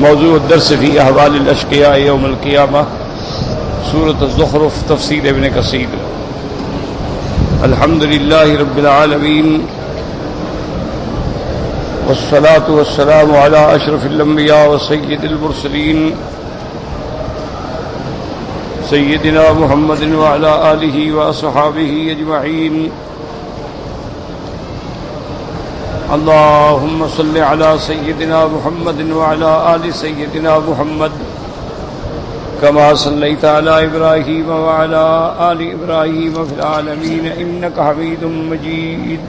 موضوع الدرس فی احوال الاشقیاء یوم القیامہ، سورۃ الزخرف، تفسیر ابن کثیر۔ الحمد للہ رب العالمین، والصلاة والسلام علی اشرف الانبیاء وسید المرسلین، سیدنا محمد وعلی آلہ واصحابہ اجمعین۔ اللهم صل على سيدنا محمد وعلى آل سيدنا محمد كما صليت على إبراهيم وعلى آل إبراهيم في العالمين إنك حميد مجيد۔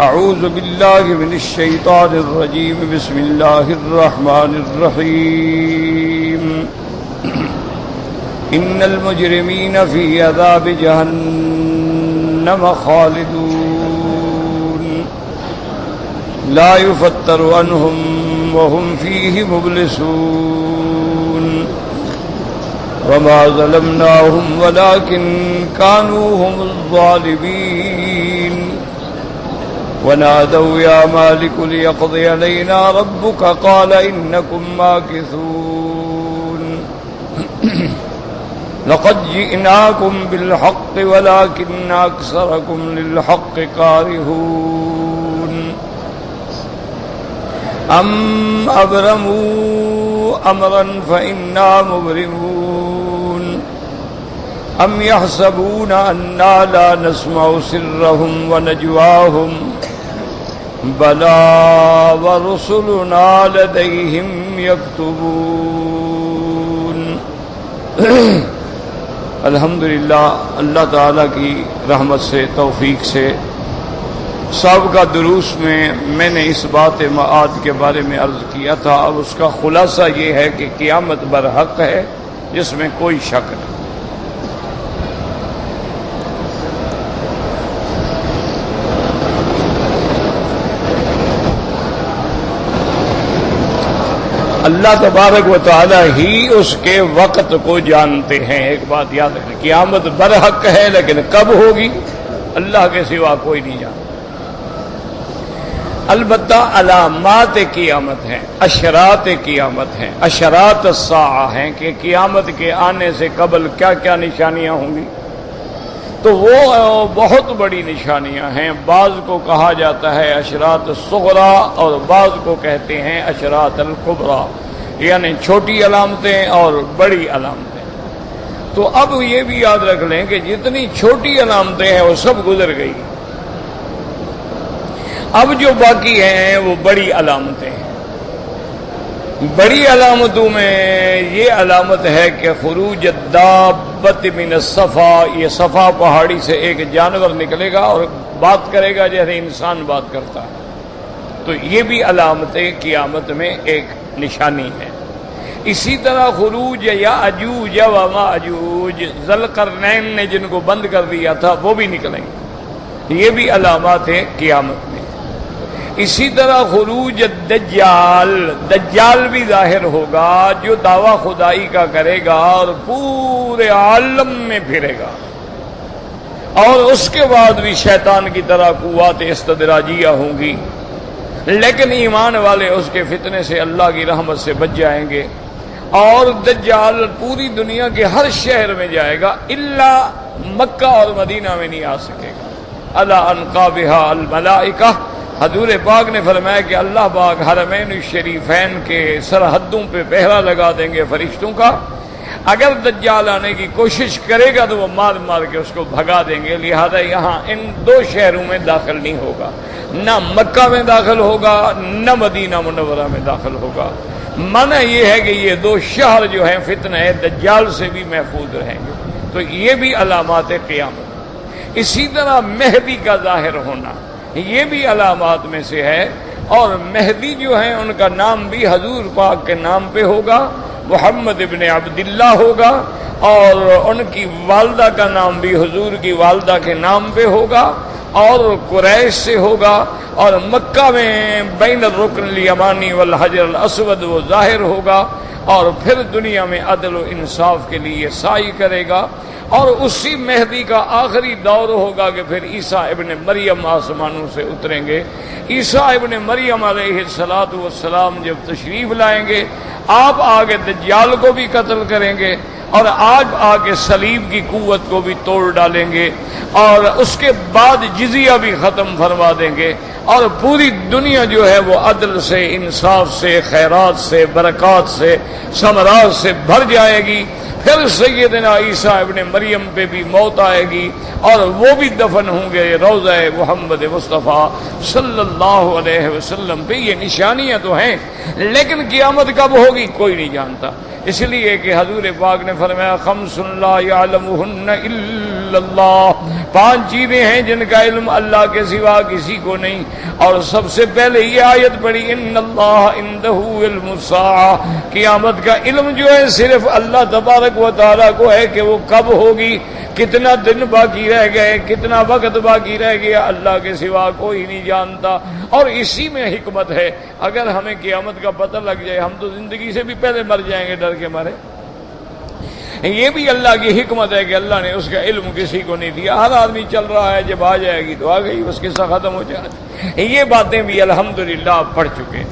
أعوذ بالله من الشيطان الرجيم، بسم الله الرحمن الرحيم۔ إن المجرمين في عذاب جهنم خالدون، لا يفتر عنهم وهم فيه مبلسون، وما ظلمناهم ولكن كانوا هم الظالمين، ونادوا يا مالك ليقضي علينا ربك قال إنكم ماكثون، لقد جئناكم بالحق ولكن أكثركم للحق كارهون، أم أبرموا أمرا فإنا مبرمون، أم يحسبون أنا لا نسمع سرهم ونجواهم، بلى ورسلنا لديهم يكتبون۔ الحمدللہ، اللہ تعالیٰ کی رحمت سے، توفیق سے سابقہ دروس میں نے اس بات معاد کے بارے میں عرض کیا تھا۔ اب اس کا خلاصہ یہ ہے کہ قیامت برحق ہے، جس میں کوئی شک نہیں۔ اللہ تبارک و تعالی ہی اس کے وقت کو جانتے ہیں۔ ایک بات یاد رکھیں، قیامت برحق ہے، لیکن کب ہوگی اللہ کے سوا کوئی نہیں جانتا۔ البتہ علامات قیامت ہیں، اشرات قیامت ہیں، اشرات الساعہ ہیں کہ قیامت کے آنے سے قبل کیا کیا نشانیاں ہوں گی۔ تو وہ بہت بڑی نشانیاں ہیں۔ بعض کو کہا جاتا ہے اشرات الصغریٰ اور بعض کو کہتے ہیں اشرات الکبریٰ، یعنی چھوٹی علامتیں اور بڑی علامتیں۔ تو اب یہ بھی یاد رکھ لیں کہ جتنی چھوٹی علامتیں ہیں وہ سب گزر گئی، اب جو باقی ہیں وہ بڑی علامتیں ہیں۔ بڑی علامتوں میں یہ علامت ہے کہ خروج الدابۃ من الصفا، یہ صفا پہاڑی سے ایک جانور نکلے گا اور بات کرے گا جیسے انسان بات کرتا ہے۔ تو یہ بھی علامتیں قیامت میں ایک نشانی ہے۔ اسی طرح خروج یاجوج و ماجوج، ذوالقرنین نے جن کو بند کر دیا تھا وہ بھی نکلیں گے، یہ بھی علامات ہیں قیامت میں۔ اسی طرح خروج الدجال، دجال بھی ظاہر ہوگا جو دعویٰ خدائی کا کرے گا اور پورے عالم میں پھرے گا، اور اس کے بعد بھی شیطان کی طرح قوات استدراجیہ ہوں گی، لیکن ایمان والے اس کے فتنے سے اللہ کی رحمت سے بچ جائیں گے۔ اور دجال پوری دنیا کے ہر شہر میں جائے گا، الا مکہ اور مدینہ میں نہیں آ سکے گا۔ الا انقابها الملائکہ، حضور پاک نے فرمایا کہ اللہ پاک حرمین الشریفین کے سرحدوں پہ پہرا لگا دیں گے فرشتوں کا۔ اگر دجال آنے کی کوشش کرے گا تو وہ مار مار کے اس کو بھگا دیں گے، لہذا یہاں ان دو شہروں میں داخل نہیں ہوگا، نہ مکہ میں داخل ہوگا نہ مدینہ منورہ میں داخل ہوگا۔ معنی یہ ہے کہ یہ دو شہر جو ہیں فتنہ دجال سے بھی محفوظ رہیں گے۔ تو یہ بھی علامات قیامت۔ اسی طرح مہدی کا ظاہر ہونا یہ بھی علامات میں سے ہے، اور مہدی جو ہیں ان کا نام بھی حضور پاک کے نام پہ ہوگا، محمد ابن عبداللہ ہوگا، اور ان کی والدہ کا نام بھی حضور کی والدہ کے نام پہ ہوگا، اور قریش سے ہوگا، اور مکہ میں بین الرکن الیمانی والحجر الاسود وہ ظاہر ہوگا، اور پھر دنیا میں عدل و انصاف کے لیے سعی کرے گا، اور اسی مہدی کا آخری دور ہوگا کہ پھر عیسیٰ ابن مریم آسمانوں سے اتریں گے۔ عیسیٰ ابن مریم علیہ الصلوۃ والسلام جب تشریف لائیں گے، آپ آگے دجال کو بھی قتل کریں گے اور آج آگے صلیب کی قوت کو بھی توڑ ڈالیں گے، اور اس کے بعد جزیہ بھی ختم فرما دیں گے، اور پوری دنیا جو ہے وہ عدل سے، انصاف سے، خیرات سے، برکات سے، ثمرات سے بھر جائے گی۔ پھر سیدنا عیسیٰ ابن مریم پہ بھی موت آئے گی اور وہ بھی دفن ہوں گے روضہ محمد مصطفیٰ صلی اللہ علیہ وسلم پہ۔ یہ نشانیاں تو ہیں، لیکن قیامت کب ہوگی کوئی نہیں جانتا، اس لیے کہ حضور پاک نے فرمایا خمس لا یعلمہن الا اللہ، 5 چیزیں ہیں جن کا علم اللہ کے سوا کسی کو نہیں، اور سب سے پہلے یہ آیت پڑھی ان اللہ عندہ علم الساعہ، قیامت کا علم جو ہے صرف اللہ تبارک و تعالیٰ کو ہے کہ وہ کب ہوگی، کتنا دن باقی رہ گئے، کتنا وقت باقی رہ گیا، اللہ کے سوا کوئی نہیں جانتا۔ اور اسی میں حکمت ہے، اگر ہمیں قیامت کا پتہ لگ جائے ہم تو زندگی سے بھی پہلے مر جائیں گے ڈر کے مارے۔ یہ بھی اللہ کی حکمت ہے کہ اللہ نے اس کا علم کسی کو نہیں دیا، ہر آدمی چل رہا ہے، جب آ جائے گی تو آ گئی، بس قصہ ختم ہو جائے۔ یہ باتیں بھی الحمدللہ آپ پڑھ چکے۔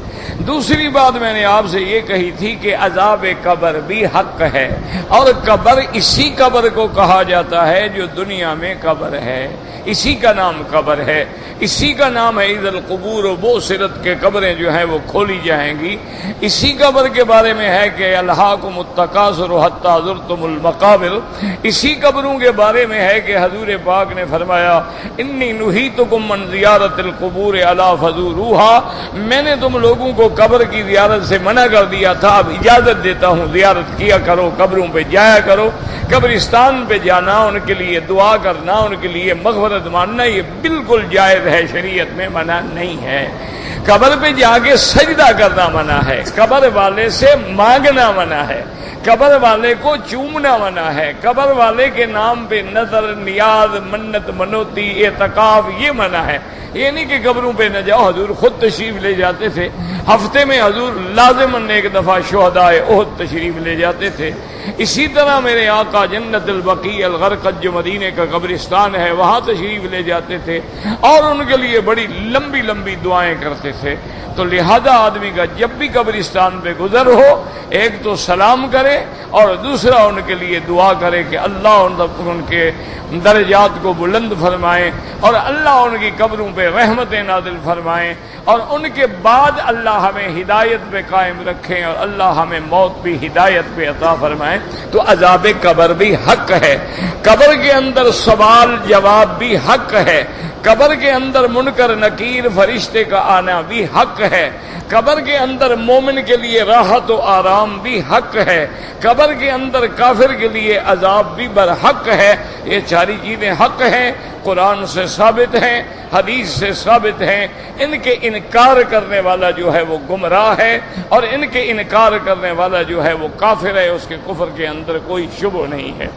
دوسری بات میں نے آپ سے یہ کہی تھی کہ عذاب قبر بھی حق ہے، اور قبر اسی قبر کو کہا جاتا ہے جو دنیا میں قبر ہے، اسی کا نام قبر ہے، اسی کا نام ہے اذ القبور بعثرت کے قبریں جو ہیں وہ کھولی جائیں گی۔ اسی قبر کے بارے میں ہے کہ الہاکم التکاثر حتی زرتم المقابر، اسی قبروں کے بارے میں ہے کہ حضور پاک نے فرمایا انی نہیتکم من زیارت القبور الا فزوروها، میں نے تم لوگوں کو قبر کی زیارت سے منع کر دیا تھا، اب اجازت دیتا ہوں زیارت کیا کرو، قبروں پہ جایا کرو۔ قبرستان پہ جانا، ان کے لیے دعا کرنا، ان کے لیے مغفرت ماننا، یہ بالکل جائز ہے، شریعت میں منع نہیں ہے۔ قبر پہ جا کے سجدہ کرنا منع ہے، قبر والے سے مانگنا منع ہے، قبر والے کو چومنا منع ہے، قبر والے کے نام پہ نظر، نیاز، منت، منوتی، اعتکاف یہ منع ہے۔ یہ نہیں کہ قبروں پہ نہ جاؤ، حضور خود تشریف لے جاتے تھے، ہفتے میں حضور لازماً ایک دفعہ شہداء احد تشریف لے جاتے تھے۔ اسی طرح میرے آقا جنت البقیع الغرقد جو مدینے کا قبرستان ہے وہاں تشریف لے جاتے تھے اور ان کے لیے بڑی لمبی لمبی دعائیں کرتے تھے۔ تو لہذا آدمی کا جب بھی قبرستان پہ گزر ہو، ایک تو سلام کرے اور دوسرا ان کے لیے دعا کرے کہ اللہ ان کے درجات کو بلند فرمائیں اور اللہ ان کی قبروں پہ رحمتیں نازل فرمائیں، اور ان کے بعد اللہ ہمیں ہدایت پہ قائم رکھیں اور اللہ ہمیں موت بھی ہدایت پہ عطا فرمائیں۔ تو عذاب قبر بھی حق ہے، قبر کے اندر سوال جواب بھی حق ہے، قبر کے اندر منکر نکیر فرشتے کا آنا بھی حق ہے، قبر کے اندر مومن کے لیے راحت و آرام بھی حق ہے، قبر کے اندر کافر کے لیے عذاب بھی برحق ہے۔ یہ ساری چیزیں حق ہیں، قرآن سے ثابت ہیں، حدیث سے ثابت ہیں۔ ان کے انکار کرنے والا جو ہے وہ گمراہ ہے، اور ان کے انکار کرنے والا جو ہے وہ کافر ہے، اس کے کفر کے اندر کوئی شبہ نہیں ہے۔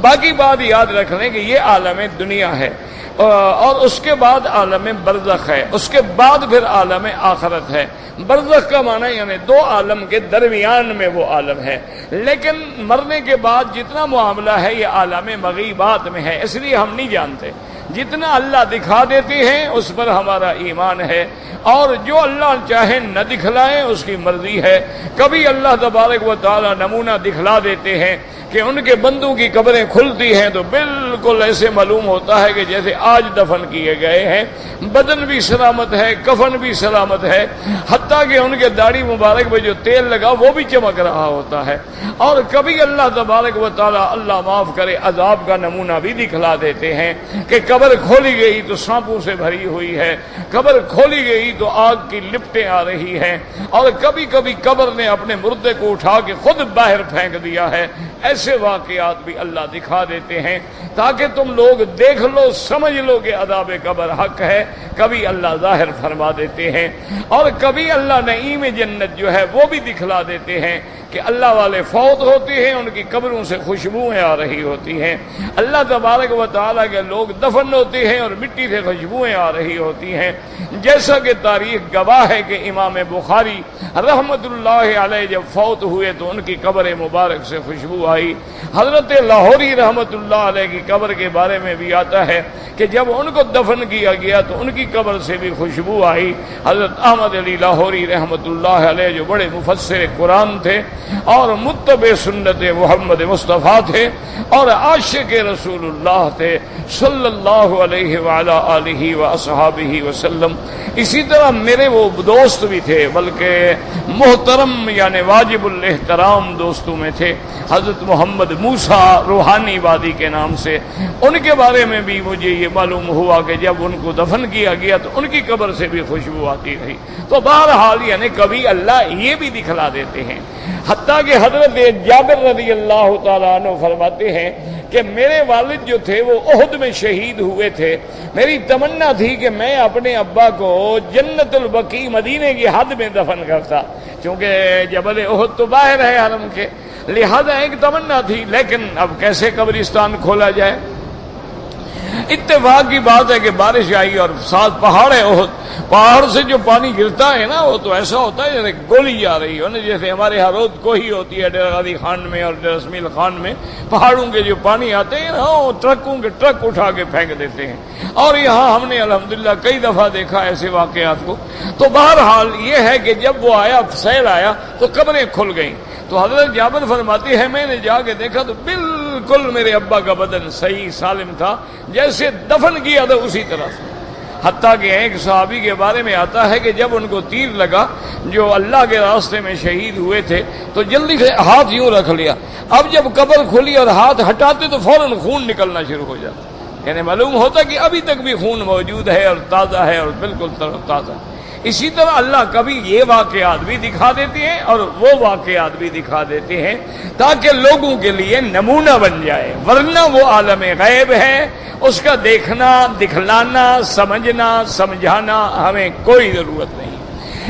باقی بات یاد رکھ لیں کہ یہ عالم دنیا ہے، اور اس کے بعد عالم برزخ ہے، اس کے بعد پھر عالم آخرت ہے۔ برزخ کا معنی یعنی دو عالم کے درمیان میں وہ عالم ہے، لیکن مرنے کے بعد جتنا معاملہ ہے یہ عالم مغیبات میں ہے، اس لیے ہم نہیں جانتے۔ جتنا اللہ دکھا دیتے ہیں اس پر ہمارا ایمان ہے، اور جو اللہ چاہے نہ دکھلائیں اس کی مرضی ہے۔ کبھی اللہ تبارک و تعالی نمونہ دکھلا دیتے ہیں کہ ان کے بندوں کی قبریں کھلتی ہیں تو بالکل ایسے معلوم ہوتا ہے کہ جیسے آج دفن کیے گئے ہیں، بدن بھی سلامت ہے، کفن بھی سلامت ہے، حتیٰ کہ ان کے داڑھی مبارک پہ جو تیل لگا وہ بھی چمک رہا ہوتا ہے۔ اور کبھی اللہ تبارک و تعالی اللہ معاف کرے عذاب کا نمونہ بھی دکھلا دیتے ہیں کہ قبر کھولی گئی تو سانپوں سے بھری ہوئی ہے، قبر کھولی گئی تو آگ کی لپٹیں آ رہی ہیں، اور کبھی کبھی قبر نے اپنے مردے کو اٹھا کے خود باہر پھینک دیا ہے۔ ایسے واقعات بھی اللہ دکھا دیتے ہیں تاکہ تم لوگ دیکھ لو، سمجھ لو کہ عذاب قبر حق ہے۔ کبھی اللہ ظاہر فرما دیتے ہیں، اور کبھی اللہ نعیم جنت جو ہے وہ بھی دکھلا دیتے ہیں کہ اللہ والے فوت ہوتے ہیں، ان کی قبروں سے خوشبوئیں آ رہی ہوتی ہیں، اللہ تبارک و تعالیٰ کے لوگ دفن ہوتے ہیں اور مٹی سے خوشبوئیں آ رہی ہوتی ہیں۔ جیسا کہ تاریخ گواہ ہے کہ امام بخاری رحمت اللہ علیہ جب فوت ہوئے تو ان کی قبر مبارک سے خوشبو آئی۔ حضرت لاہوری رحمت اللہ علیہ کی قبر کے بارے میں بھی آتا ہے کہ جب ان کو دفن کیا گیا تو ان کی قبر سے بھی خوشبو آئی۔ حضرت احمد علی لاہوری رحمت اللہ علیہ جو بڑے مفسر قرآن تھے اور متبع سنت محمد مصطفیٰ تھے اور عاشق رسول اللہ تھے صلی اللہ علیہ وعلی آلہ واصحابہ وسلم، اسی طرح میرے وہ دوست بھی تھے، بلکہ محترم یعنی واجب الاحترام دوستوں میں تھے، حضرت محمد موسیٰ روحانی وادی کے نام سے۔ ان کے بارے میں بھی مجھے یہ معلوم ہوا کہ جب ان کو دفن کیا گیا تو ان کی قبر سے بھی خوشبو آتی رہی۔ تو بہرحال یعنی کبھی اللہ یہ بھی دکھلا دیتے ہیں، حتیٰ کہ حضرت جابر رضی اللہ تعالیٰ عنہ فرماتے ہیں کہ میرے والد جو تھے وہ احد میں شہید ہوئے تھے، میری تمنا تھی کہ میں اپنے ابا کو جنت البقیع مدینے کی حد میں دفن کرتا، کیونکہ جبل احد تو باہر ہے حرم کے، لہذا ایک تمنا تھی، لیکن اب کیسے قبرستان کھولا جائے۔ اتفاق کی بات ہے کہ بارش آئی اور ساتھ پہاڑ ہے احد، پہاڑ سے جو پانی گرتا ہے نا وہ تو ایسا ہوتا ہے جیسے گولی جا رہی ہو نا، جیسے ہمارے ہرود کوہی ہوتی ہے ڈیرہ غازی خان میں اور ڈیرہ اسمیل خان میں، پہاڑوں کے جو پانی آتے ہیں نا وہ ٹرکوں کے ٹرک اٹھا کے پھینک دیتے ہیں، اور یہاں ہم نے الحمدللہ کئی دفعہ دیکھا ایسے واقعات کو۔ تو بہرحال یہ ہے کہ جب وہ آیا، سیل آیا تو قبریں کھل گئیں، تو حضرت جابر فرماتی ہے میں نے جا کے دیکھا تو بالکل میرے ابا کا بدن صحیح سالم تھا، جیسے دفن کیا تھا اسی طرح سے۔ حتیٰ کہ ایک صحابی کے بارے میں آتا ہے کہ جب ان کو تیر لگا، جو اللہ کے راستے میں شہید ہوئے تھے، تو جلدی سے ہاتھ یوں رکھ لیا، اب جب قبر کھلی اور ہاتھ ہٹاتے تو فوراً خون نکلنا شروع ہو جاتا، یعنی معلوم ہوتا کہ ابھی تک بھی خون موجود ہے اور تازہ ہے اور بالکل تازہ۔ اسی طرح اللہ کبھی یہ واقعات بھی دکھا دیتے ہیں اور وہ واقعات بھی دکھا دیتے ہیں تاکہ لوگوں کے لیے نمونہ بن جائے، ورنہ وہ عالم غیب ہے، اس کا دیکھنا، دکھلانا، سمجھنا، سمجھانا ہمیں کوئی ضرورت نہیں۔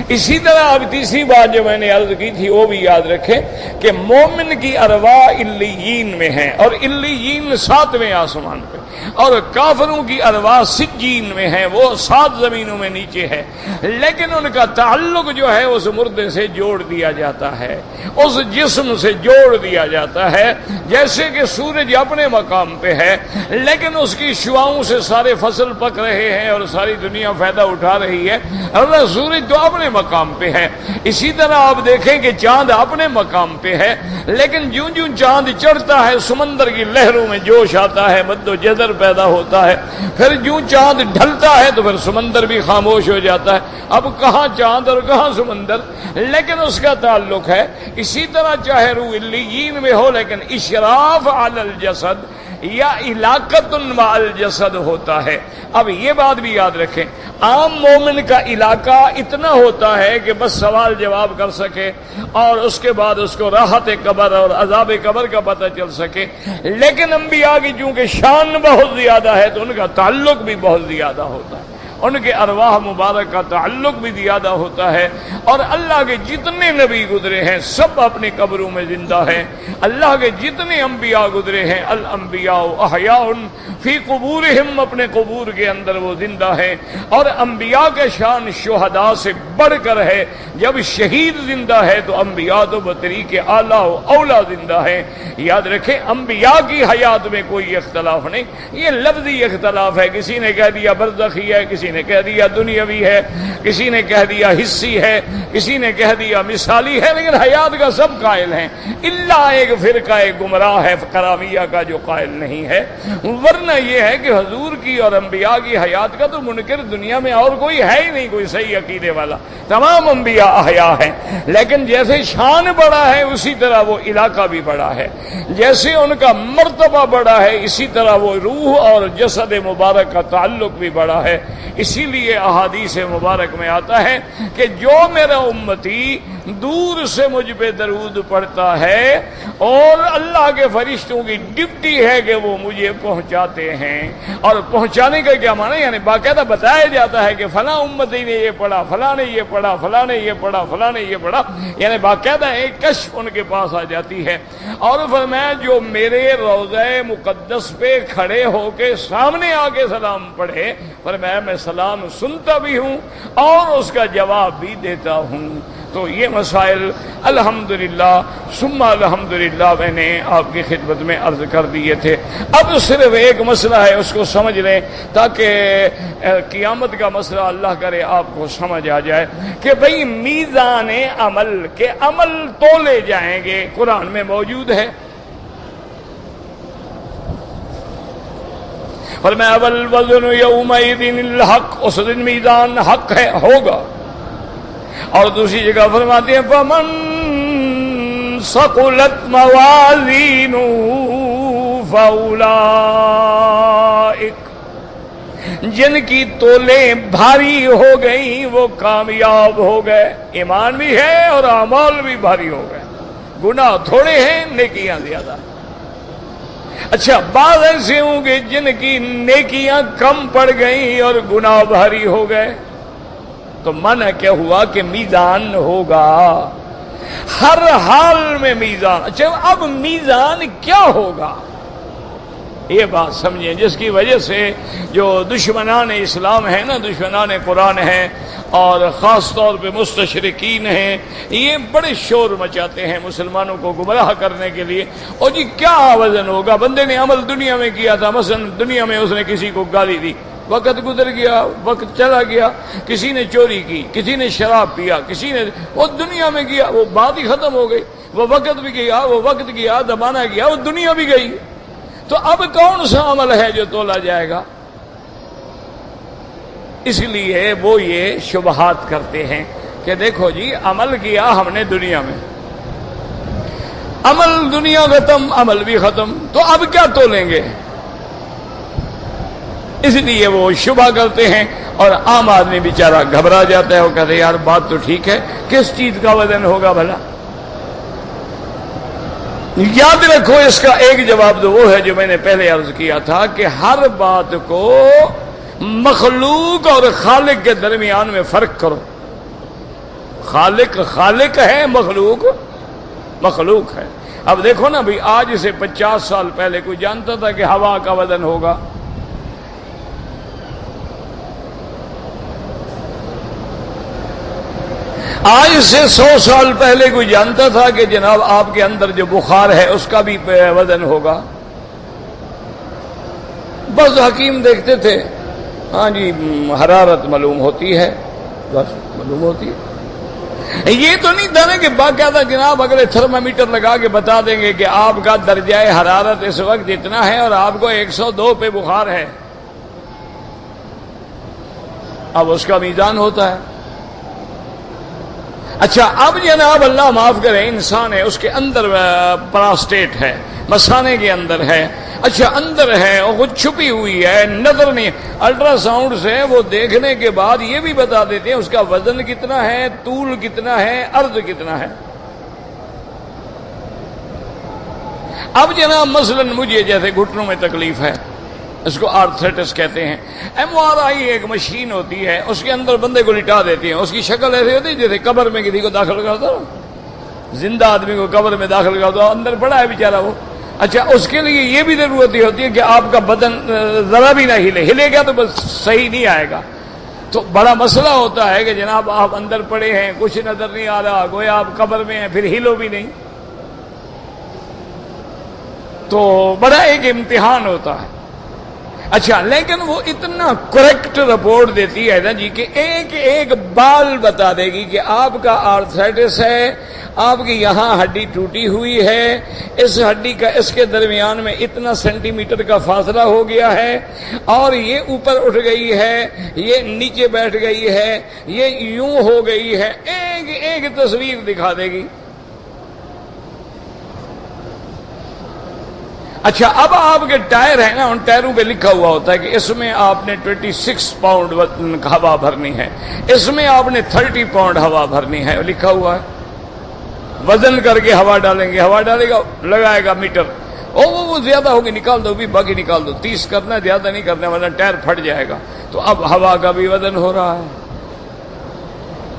اسی طرح اب تیسری بات جو میں نے عرض کی تھی وہ بھی یاد رکھیں کہ مومن کی ارواح علیین میں ہیں اور علیین 7ویں آسمان پہ، اور کافروں کی ارواح سجین میں ہیں، وہ 7 زمینوں میں نیچے ہے، لیکن ان کا تعلق جو ہے اس مردے سے جوڑ دیا جاتا ہے، اس جسم سے جوڑ دیا جاتا ہے، جیسے کہ سورج اپنے مقام پہ ہے لیکن اس کی شعاؤں سے سارے فصل پک رہے ہیں اور ساری دنیا فائدہ اٹھا رہی ہے، اور سورج تو اپنے مقام پہ ہے۔ اسی طرح آپ دیکھیں کہ چاند اپنے مقام پہ ہے، لیکن جوں جوں چاند چڑھتا ہے سمندر کی لہروں میں جوش آتا ہے، مد و جزر پیدا ہوتا ہے، پھر جوں چاند ڈھلتا ہے تو پھر سمندر بھی خاموش ہو جاتا ہے، اب کہاں چاند اور کہاں سمندر، لیکن اس کا تعلق ہے۔ اسی طرح چاہے روح علیین میں ہو لیکن اشراف علی الجسد یا علاقۃ مع الجسد ہوتا ہے۔ اب یہ بات بھی یاد رکھیں، عام مومن کا علاقہ اتنا ہوتا ہے کہ بس سوال جواب کر سکے اور اس کے بعد اس کو راحت قبر اور عذاب قبر کا پتہ چل سکے، لیکن انبیاء کی چونکہ شان بہت زیادہ ہے تو ان کا تعلق بھی بہت زیادہ ہوتا ہے، ان کے ارواح مبارک کا تعلق بھی زیادہ ہوتا ہے، اور اللہ کے جتنے نبی گزرے ہیں سب اپنی قبروں میں زندہ ہیں، اللہ کے جتنے انبیاء گزرے ہیں الانبیاء احیاء فی قبورہم، اپنے قبور کے اندر وہ زندہ ہیں، اور انبیاء کے شان شہداء سے بڑھ کر ہے، جب شہید زندہ ہے تو انبیاء تو بطریق اعلیٰ و اولا زندہ ہیں۔ یاد رکھیں انبیاء کی حیات میں کوئی اختلاف نہیں، یہ لفظی اختلاف ہے، کسی نے کہہ دیا برزخی ہے، کسی نے کہہ دیا دنیاوی ہے، کسی نے کہہ دیا حصی ہے، کسی نے کہہ دیا مثالی ہے، لیکن حیات کا سب قائل ہیں، الا ایک فرقہ گمراہ ہے کرامیہ کا جو قائل نہیں ہے، ورنہ یہ ہے کہ حضور کی اور انبیاء کی حیات کا تو منکر دنیا میں اور کوئی ہے ہی نہیں، کوئی صحیح عقیدے والا، تمام انبیاء احیاء ہیں، لیکن جیسے شان بڑا ہے اسی طرح وہ علاقہ بھی بڑا ہے، جیسے ان کا مرتبہ بڑا ہے اسی طرح وہ روح اور جسد مبارک کا تعلق بھی بڑا ہے۔ اسی لیے احادیث مبارک میں آتا ہے کہ جو میرا امتی دور سے مجھ پہ درود پڑھتا ہے اور اللہ کے فرشتوں کی ڈیوٹی ہے کہ وہ مجھے پہنچاتے ہیں. اور پہنچانے کا کیا معنی؟ یعنی باقاعدہ بتایا جاتا ہے کہ فلاں امتی نے یہ پڑھا، فلاں نے یہ پڑھا، فلاں نے یہ پڑھا، فلاں نے یہ پڑھا، یعنی باقاعدہ ایک کشف ان کے پاس آ جاتی ہے. اور فرمایا جو میرے روضہ مقدس پہ کھڑے ہو کے سامنے آ کے سلام پڑھے، فرمایا میں سلام سنتا بھی ہوں اور اس کا جواب بھی دیتا ہوں. تو یہ مسائل الحمدللہ ثم الحمدللہ میں نے آپ کی خدمت میں عرض کر دیے تھے. اب صرف ایک مسئلہ ہے، اس کو سمجھ لیں تاکہ قیامت کا مسئلہ اللہ کرے آپ کو سمجھ آ جائے کہ بھئی میزان عمل کے عمل تولے جائیں گے، قرآن میں موجود ہے. فرمایا والوزن یومئذ الحق، اس دن میزان حق ہے، ہوگا. اور دوسری جگہ فرماتے ہیں فمن ثقلت موازینہ فاولئک، جن کی تولیں بھاری ہو گئیں وہ کامیاب ہو گئے. ایمان بھی ہے اور اعمال بھی بھاری ہو گئے، گناہ تھوڑے ہیں، نیکیاں زیادہ. اچھا بعض ایسے ہوں گے جن کی نیکیاں کم پڑ گئیں اور گناہ بھاری ہو گئے. تو معنی کیا ہوا کہ میزان ہوگا، ہر حال میں میزان. اچھا اب میزان کیا ہوگا یہ بات سمجھیں، جس کی وجہ سے جو دشمنان اسلام ہیں نا، دشمنان قرآن ہیں اور خاص طور پہ مستشرقین ہیں، یہ بڑے شور مچاتے ہیں مسلمانوں کو گمراہ کرنے کے لیے. اور جی کیا وزن ہوگا؟ بندے نے عمل دنیا میں کیا تھا، مثلا دنیا میں اس نے کسی کو گالی دی، وقت گزر گیا، وقت چلا گیا، کسی نے چوری کی، کسی نے شراب پیا، کسی نے وہ دنیا میں کیا، وہ بات ہی ختم ہو گئی. وہ وقت بھی گیا، وہ وقت گیا، زمانہ گیا، وہ دنیا بھی گئی. تو اب کون سا عمل ہے جو تولا جائے گا؟ اس لیے وہ یہ شبہات کرتے ہیں کہ دیکھو جی عمل کیا ہم نے دنیا میں، عمل دنیا ختم، عمل بھی ختم، تو اب کیا تولیں گے؟ اس لیے وہ شبہ کرتے ہیں اور عام آدمی بیچارہ گھبرا جاتا ہے. وہ کہتے ہیں یار بات تو ٹھیک ہے، کس چیز کا وزن ہوگا بھلا؟ یاد رکھو اس کا ایک جواب تو وہ ہے جو میں نے پہلے عرض کیا تھا کہ ہر بات کو مخلوق اور خالق کے درمیان میں فرق کرو. خالق خالق ہے، مخلوق مخلوق ہے. اب دیکھو نا بھئی آج سے 50 سال پہلے کوئی جانتا تھا کہ ہوا کا وزن ہوگا؟ آج سے 100 سال پہلے کوئی جانتا تھا کہ جناب آپ کے اندر جو بخار ہے اس کا بھی وزن ہوگا؟ بس حکیم دیکھتے تھے، ہاں جی حرارت معلوم ہوتی ہے، بس معلوم ہوتی ہے. یہ تو نہیں تھا نا کہ باقاعدہ جناب اگلے تھرمامیٹر لگا کے بتا دیں گے کہ آپ کا درجہ حرارت اس وقت اتنا ہے اور آپ کو 102 پہ بخار ہے. اب اس کا میزان ہوتا ہے. اچھا اب جناب اللہ معاف کرے انسان ہے، اس کے اندر پراسٹیٹ ہے، مثانے کے اندر ہے، اچھا اندر ہے اور خود چھپی ہوئی ہے، نظر نہیں. الٹرا ساؤنڈ سے وہ دیکھنے کے بعد یہ بھی بتا دیتے ہیں اس کا وزن کتنا ہے، طول کتنا ہے، عرض کتنا ہے. اب جناب مثلا مجھے جیسے گھٹنوں میں تکلیف ہے، اس کو آرتھرائٹس کہتے ہیں. MRI ایک مشین ہوتی ہے، اس کے اندر بندے کو لٹا دیتی ہیں. اس کی شکل ایسی ہوتی ہے جیسے قبر میں کسی کو داخل کرتا ہو، زندہ آدمی کو قبر میں داخل کرتا ہو، اندر پڑا ہے بیچارہ وہ. اچھا اس کے لیے یہ بھی ضرورت ہوتی ہے کہ آپ کا بدن ذرا بھی نہ ہلے، ہلے گا تو بس صحیح نہیں آئے گا. تو بڑا مسئلہ ہوتا ہے کہ جناب آپ اندر پڑے ہیں، کچھ نظر نہیں آ رہا، گویا آپ قبر میں ہیں، پھر ہلو بھی نہیں. تو بڑا ایک امتحان ہوتا ہے. اچھا لیکن وہ اتنا کریکٹ رپورٹ دیتی ہے نا جی کہ ایک ایک بال بتا دے گی کہ آپ کا آرتھرائٹس ہے، آپ کی یہاں ہڈی ٹوٹی ہوئی ہے، اس ہڈی کا اس کے درمیان میں اتنا سینٹی میٹر کا فاصلہ ہو گیا ہے، اور یہ اوپر اٹھ گئی ہے، یہ نیچے بیٹھ گئی ہے، یہ یوں ہو گئی ہے. ایک ایک تصویر دکھا دے گی. اچھا اب آپ کے ٹائر ہیں نا، ان ٹائروں پہ لکھا ہوا ہوتا ہے کہ اس میں آپ نے 26 پاؤنڈ ہوا بھرنی ہے، اس میں آپ نے 30 پاؤنڈ ہوا بھرنی ہے، لکھا ہوا ہے. وزن کر کے ہوا ڈالیں گے، ہوا ڈالے گا، لگائے گا میٹر، وہ زیادہ ہوگی نکال دو بھی، باقی نکال دو، 30 کرنا ہے، زیادہ نہیں کرنا ورنہ ٹائر پھٹ جائے گا۔ تو اب ہوا کا بھی وزن ہو رہا ہے۔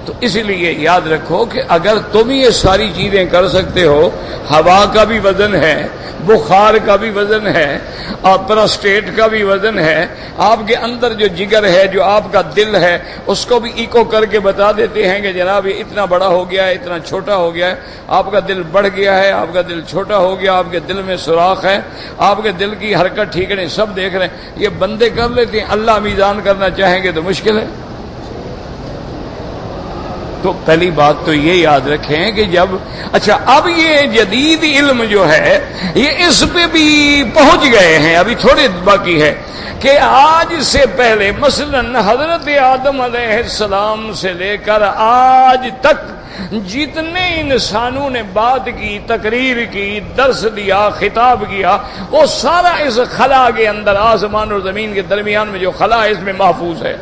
تو اس لیے یاد رکھو کہ اگر تم یہ ساری چیزیں کر سکتے ہو، ہوا کا بھی وزن ہے، بخار کا بھی وزن ہے، اور پراسٹیٹ کا بھی وزن ہے، آپ کے اندر جو جگر ہے، جو آپ کا دل ہے، اس کو بھی ایکو کر کے بتا دیتے ہیں کہ جناب یہ اتنا بڑا ہو گیا ہے، اتنا چھوٹا ہو گیا ہے، آپ کا دل بڑھ گیا ہے، آپ کا دل چھوٹا ہو گیا، آپ کے دل میں سوراخ ہے، آپ کے دل کی حرکت ٹھیک نہیں، سب دیکھ رہے ہیں۔ یہ بندے کر لیتے ہیں، اللہ میزان کرنا چاہیں گے تو مشکل ہے۔ تو پہلی بات تو یہ یاد رکھیں کہ جب اچھا اب یہ جدید علم جو ہے یہ اس پہ بھی پہنچ گئے ہیں، ابھی تھوڑے باقی ہے کہ آج سے پہلے مثلا حضرت آدم علیہ السلام سے لے کر آج تک جتنے انسانوں نے بات کی، تقریر کی، درس دیا، خطاب کیا، وہ سارا اس خلا کے اندر، آسمان اور زمین کے درمیان میں جو خلا ہے اس میں محفوظ ہے۔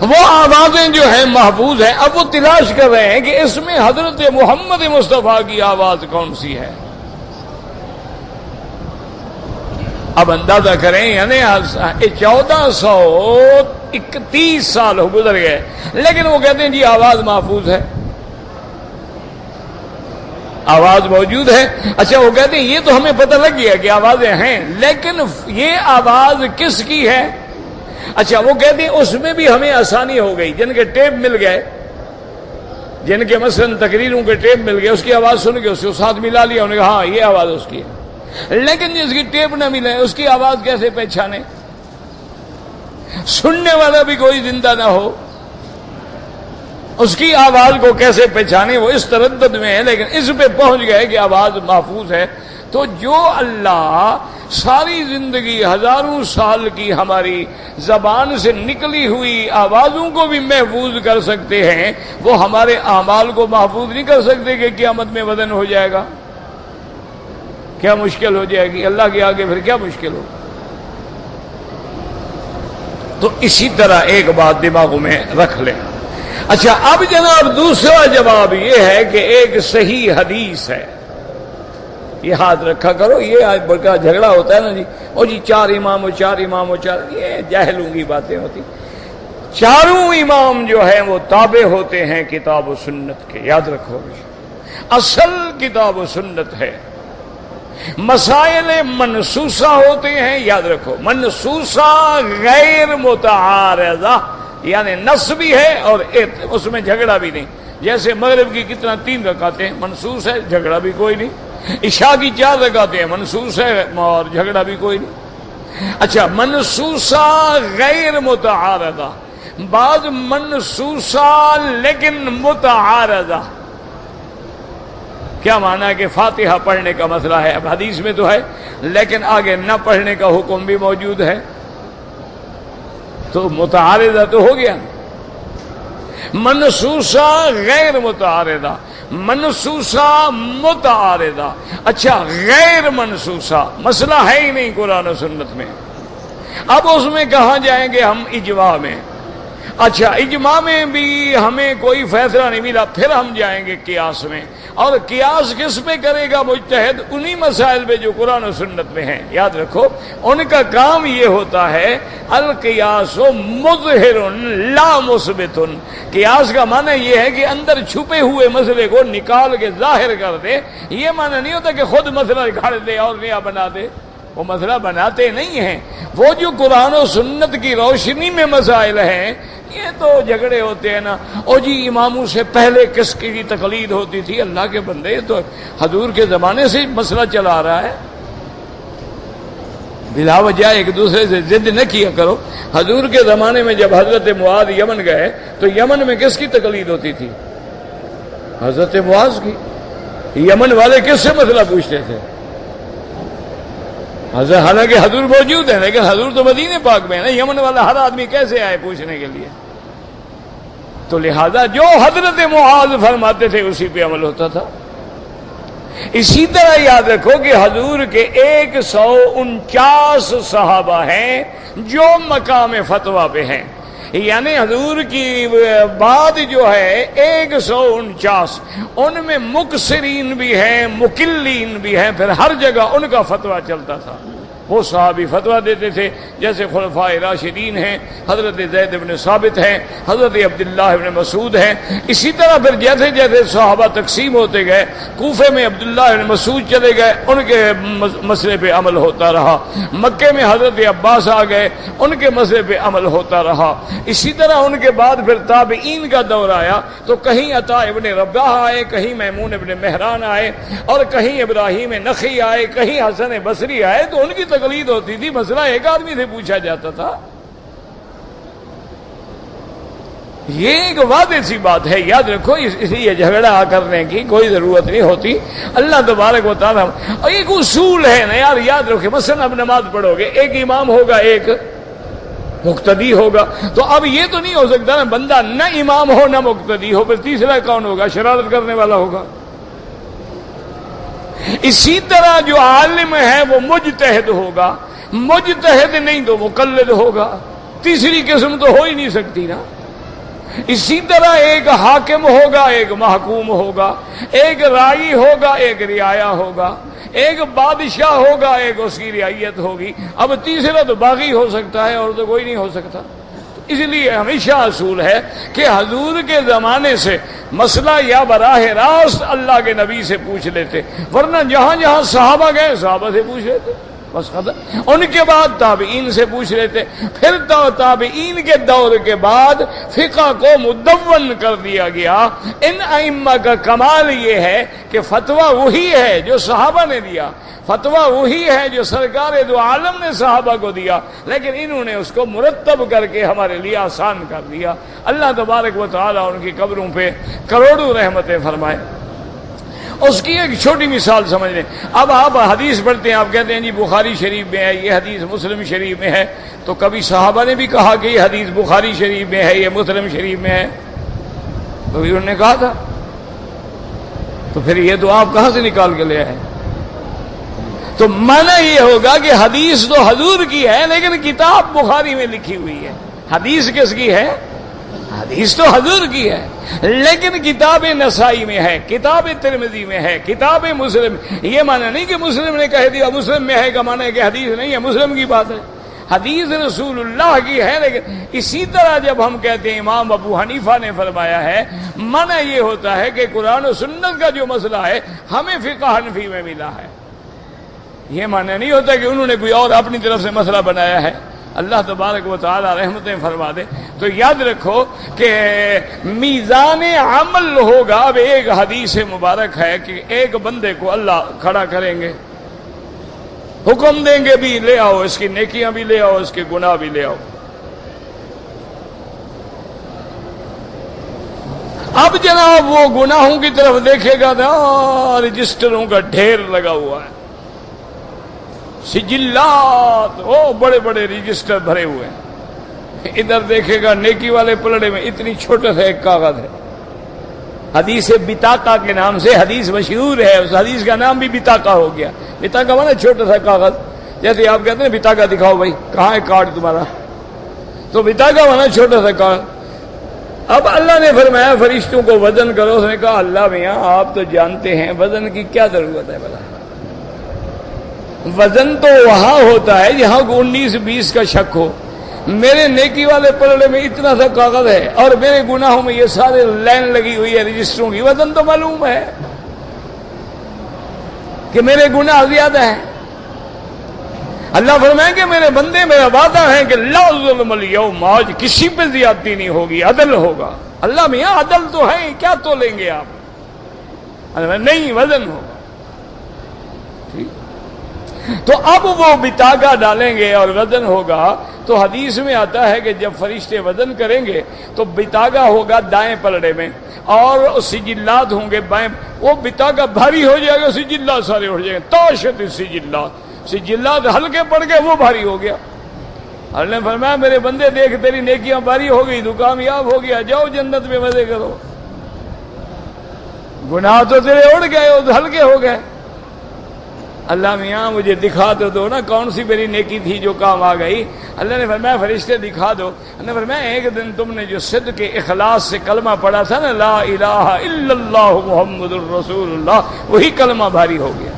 وہ آوازیں جو ہیں محفوظ ہیں۔ اب وہ تلاش کر رہے ہیں کہ اس میں حضرت محمد مصطفیٰ کی آواز کون سی ہے۔ اب اندازہ کریں، یعنی 1431 سال گزر گئے، لیکن وہ کہتے ہیں جی آواز محفوظ ہے، آواز موجود ہے۔ اچھا وہ کہتے ہیں یہ تو ہمیں پتہ لگ گیا کہ آوازیں ہیں، لیکن یہ آواز کس کی ہے؟ اچھا وہ کہتے ہیں اس میں بھی ہمیں آسانی ہو گئی، جن کے ٹیپ مل گئے، جن کے مثلا تقریروں کے ٹیپ مل گئے، اس کی آواز سن کے اس کو ساتھ ملا لیا، انہوں نے کہا ہاں یہ آواز اس کی ہے۔ لیکن جس کی ٹیپ نہ ملے اس کی آواز کیسے پہچانے؟ سننے والا بھی کوئی زندہ نہ ہو، اس کی آواز کو کیسے پہچانے؟ وہ اس تردد میں ہے، لیکن اس پہ پہنچ گئے کہ آواز محفوظ ہے۔ تو جو اللہ ساری زندگی ہزاروں سال کی ہماری زبان سے نکلی ہوئی آوازوں کو بھی محفوظ کر سکتے ہیں، وہ ہمارے اعمال کو محفوظ نہیں کر سکتے کہ قیامت میں وزن ہو جائے گا؟ کیا مشکل ہو جائے گی اللہ کے آگے، پھر کیا مشکل ہو؟ تو اسی طرح ایک بات دماغوں میں رکھ لیں۔ اچھا اب جناب دوسرا جواب یہ ہے کہ ایک صحیح حدیث ہے، یہ ہاتھ رکھا کرو، یہ آج بڑا جھگڑا ہوتا ہے نا جی، اور جی چار امام، یہ جاہلوں کی باتیں ہوتی۔ چاروں امام جو ہیں وہ تابع ہوتے ہیں کتاب و سنت کے، یاد رکھو گے، اصل کتاب و سنت ہے۔ مسائل منسوسہ ہوتے ہیں، یاد رکھو، منسوسہ غیر متعارضہ، یعنی نص بھی ہے اور اس میں جھگڑا بھی نہیں۔ جیسے مغرب کی کتنا 3 رکعتیں منسوس ہے، جھگڑا بھی کوئی نہیں۔ عشاء کی 4 رکعتیں منسوس ہے اور جھگڑا بھی کوئی نہیں۔ اچھا منسوسہ غیر متعارضہ، بعض منسوسہ لیکن متعارضہ، کیا معنی ہے کہ فاتحہ پڑھنے کا مسئلہ ہے، اب حدیث میں تو ہے لیکن آگے نہ پڑھنے کا حکم بھی موجود ہے، تو متعارضہ تو ہو گیا۔ منسوسہ غیر متعارضہ، منسوسہ متعارضہ۔ اچھا غیر منسوسہ مسئلہ ہے ہی نہیں قرآن و سنت میں، اب اس میں کہاں جائیں گے ہم؟ اجماع میں۔ اچھا اجماع میں بھی ہمیں کوئی فیصلہ نہیں ملا، پھر ہم جائیں گے قیاس میں، اور قیاس کس پہ کرے گا مجتہد؟ انہی مسائل پہ جو قرآن و سنت میں ہیں، یاد رکھو ان کا کام یہ ہوتا ہے القیاس مظہر لا مثبت۔ قیاس کا معنی یہ ہے کہ اندر چھپے ہوئے مسئلے کو نکال کے ظاہر کر دے، یہ معنی نہیں ہوتا کہ خود مسئلہ گھڑ دے اور نیا بنا دے، وہ مسئلہ بناتے نہیں ہیں، وہ جو قرآن و سنت کی روشنی میں مسائل ہیں، یہ تو جھگڑے ہوتے ہیں نا، اور جی اماموں سے پہلے کس کی تقلید ہوتی تھی؟ اللہ کے بندے تو حضور کے زمانے سے مسئلہ چلا آ رہا ہے، بلا وجہ ایک دوسرے سے ضد نہ کیا کرو۔ حضور کے زمانے میں جب حضرت معاذ یمن گئے تو یمن میں کس کی تقلید ہوتی تھی؟ حضرت معاذ کی۔ یمن والے کس سے مسئلہ پوچھتے تھے؟ حالانکہ حضور موجود ہے، لیکن حضور تو مدینے پاک میں ہے نا، یمن والا ہر آدمی کیسے آئے پوچھنے کے لیے؟ تو لہذا جو حضرت معاذ فرماتے تھے اسی پہ عمل ہوتا تھا۔ اسی طرح یاد رکھو کہ حضور کے 149 صحابہ ہیں جو مقام فتویٰ پہ ہیں، یعنی حضور کی بعد جو ہے 149 ان میں مکثرین بھی ہیں مکلین بھی ہیں، پھر ہر جگہ ان کا فتویٰ چلتا تھا۔ وہ صحابی فتویٰ دیتے تھے، جیسے خلفائے راشدین ہیں، حضرت زید بن ثابت ہیں، حضرت عبداللہ بن مسعود ہیں۔ اسی طرح پھر جیسے جیسے صحابہ تقسیم ہوتے گئے، کوفے میں عبداللہ بن مسعود چلے گئے، ان کے مسئلے پہ عمل ہوتا رہا۔ مکے میں حضرت عباس آ گئے، ان کے مسئلے پہ عمل ہوتا رہا۔ اسی طرح ان کے بعد پھر تابعین کا دور آیا، تو کہیں عطا ابن رباح آئے، کہیں میمون ابن مہران آئے، اور کہیں ابراہیم نخعی آئے، کہیں حسن بصری آئے، تو ان کی تقلید ہوتی تھی، مسئلہ ایک آدمی سے پوچھا جاتا تھا۔ یہ ایک واضح سی بات ہے، یاد رکھو، اس لیے جھگڑا کرنے کی کوئی ضرورت نہیں ہوتی۔ اللہ تبارک و تعالیٰ، اور ایک اصول ہے نا یار، یاد رکھے، مثلا اب نماز پڑھو گے، ایک امام ہوگا ایک مقتدی ہوگا، تو اب یہ تو نہیں ہو سکتا نا بندہ نہ امام ہو نہ مقتدی ہو، پھر تیسرا کون ہوگا؟ شرارت کرنے والا ہوگا۔ اسی طرح جو عالم ہے وہ مجتہد ہوگا، مجتہد نہیں تو مقلد ہوگا، تیسری قسم تو ہو ہی نہیں سکتی نا۔ اسی طرح ایک حاکم ہوگا ایک محکوم ہوگا، ایک رائی ہوگا ایک رعایا ہوگا، ایک بادشاہ ہوگا ایک اس کی رعیت ہوگی، اب تیسرا تو باغی ہو سکتا ہے اور تو کوئی نہیں ہو سکتا۔ اس لیے ہمیشہ اصول ہے کہ حضور کے زمانے سے مسئلہ یا براہ راست اللہ کے نبی سے پوچھ لیتے، ورنہ جہاں جہاں صحابہ گئے صحابہ سے پوچھ لیتے، بس ختم۔ ان کے بعد تابعین سے پوچھ لیتے، پھر تابعین کے دور کے بعد فقہ کو مدون کر دیا گیا۔ ان ائمہ کا کمال یہ ہے کہ فتویٰ وہی ہے جو صحابہ نے دیا، فتویٰ وہی ہے جو سرکار دو عالم نے صحابہ کو دیا، لیکن انہوں نے اس کو مرتب کر کے ہمارے لیے آسان کر دیا۔ اللہ تبارک و تعالیٰ ان کی قبروں پہ کروڑوں رحمتیں فرمائے۔ اس کی ایک چھوٹی مثال سمجھ لیں، اب آپ حدیث پڑھتے ہیں، آپ کہتے ہیں جی بخاری شریف میں ہے، یہ حدیث مسلم شریف میں ہے، تو کبھی صحابہ نے بھی کہا کہ یہ حدیث بخاری شریف میں ہے، یہ مسلم شریف میں ہے؟ تو انہوں نے کہا تھا، تو پھر یہ تو آپ کہاں سے نکال کے لے آئے؟ تو معنی یہ ہوگا کہ حدیث تو حضور کی ہے لیکن کتاب بخاری میں لکھی ہوئی ہے۔ حدیث کس کی ہے؟ حدیث تو حضور کی ہے، لیکن کتاب نسائی میں ہے، کتاب ترمذی میں ہے، کتاب مسلم۔ یہ معنی نہیں کہ مسلم نے کہہ دیا مسلم میں ہے کا معنی ہے کہ حدیث نہیں ہے، مسلم کی بات ہے، حدیث رسول اللہ کی ہے۔ لیکن اسی طرح جب ہم کہتے ہیں امام ابو حنیفہ نے فرمایا ہے، معنی یہ ہوتا ہے کہ قرآن و سنت کا جو مسئلہ ہے ہمیں فقہ حنفی میں ملا ہے۔ یہ معنی نہیں ہوتا کہ انہوں نے کوئی اور اپنی طرف سے مسئلہ بنایا ہے۔ اللہ تبارک و تعالی رحمتیں فرما دے۔ تو یاد رکھو کہ میزان عمل ہوگا۔ اب ایک حدیث مبارک ہے کہ ایک بندے کو اللہ کھڑا کریں گے، حکم دیں گے بھی لے آؤ، اس کی نیکیاں بھی لے آؤ، اس کے گناہ بھی لے آؤ۔ اب جناب وہ گناہوں کی طرف دیکھے گا تو رجسٹروں کا ڈھیر لگا ہوا ہے، سجلات، وہ بڑے بڑے رجسٹر بھرے ہوئے ہیں۔ ادھر دیکھے گا نیکی والے پلڑے میں اتنی چھوٹا سا ایک کاغذ ہے، حدیث بطاقہ کے نام سے حدیث مشہور ہے، اس حدیث کا نام بھی بطاقہ ہو گیا۔ بطاقہ مانا چھوٹا سا کاغذ، جیسے آپ کہتے ہیں بطاقہ دکھاؤ بھائی، کہاں ہے کارڈ تمہارا؟ تو بطاقہ مانا چھوٹا سا کارڈ۔ اب اللہ نے فرمایا فرشتوں کو وزن کرو، اس نے کہا اللہ میاں آپ تو جانتے ہیں وزن کی کیا ضرورت ہے بلا، وزن تو وہاں ہوتا ہے جہاں 19-20 کا شک ہو۔ میرے نیکی والے پلڑے میں اتنا سا کاغذ ہے اور میرے گناہوں میں یہ سارے لائن لگی ہوئی ہے رجسٹروں کی، وزن تو معلوم ہے کہ میرے گناہ زیادہ ہیں۔ اللہ فرمائیں کہ میرے بندے میرا وعدہ ہے کہ لا ظلم اليوم، آج کسی پہ زیادتی نہیں ہوگی، عدل ہوگا۔ اللہ میاں عدل تو ہے، کیا تو لیں گے آپ؟ نہیں، وزن ہوگا۔ تو اب وہ بطاقہ ڈالیں گے اور وزن ہوگا۔ تو حدیث میں آتا ہے کہ جب فرشتے وزن کریں گے تو بطاقہ ہوگا دائیں پلڑے میں اور سجلات ہوں گے بائیں۔ وہ بطاقہ بھاری ہو جائے گا، سجلات سارے اٹھ جائیں گے، طاشت سجلات ہلکے پڑ گئے، وہ بھاری ہو گیا۔ اللہ نے فرمایا میرے بندے دیکھ تیری نیکیاں بھاری ہو گئی، تو کامیاب ہو گیا، جاؤ جنت میں مزے کرو۔ گناہ تو تیرے اڑ گئے، وہ ہلکے ہو گئے۔ اللہ میاں مجھے دکھا تو دو نا کون سی میری نیکی تھی جو کام آ گئی۔ اللہ نے فرمایا فرشتے دکھا دو. اللہ نے فرمایا ایک دن تم نے جو صدق اخلاص سے کلمہ پڑھا تھا نا، لا الہ الا اللہ محمد الرسول اللہ، وہی کلمہ بھاری ہو گیا.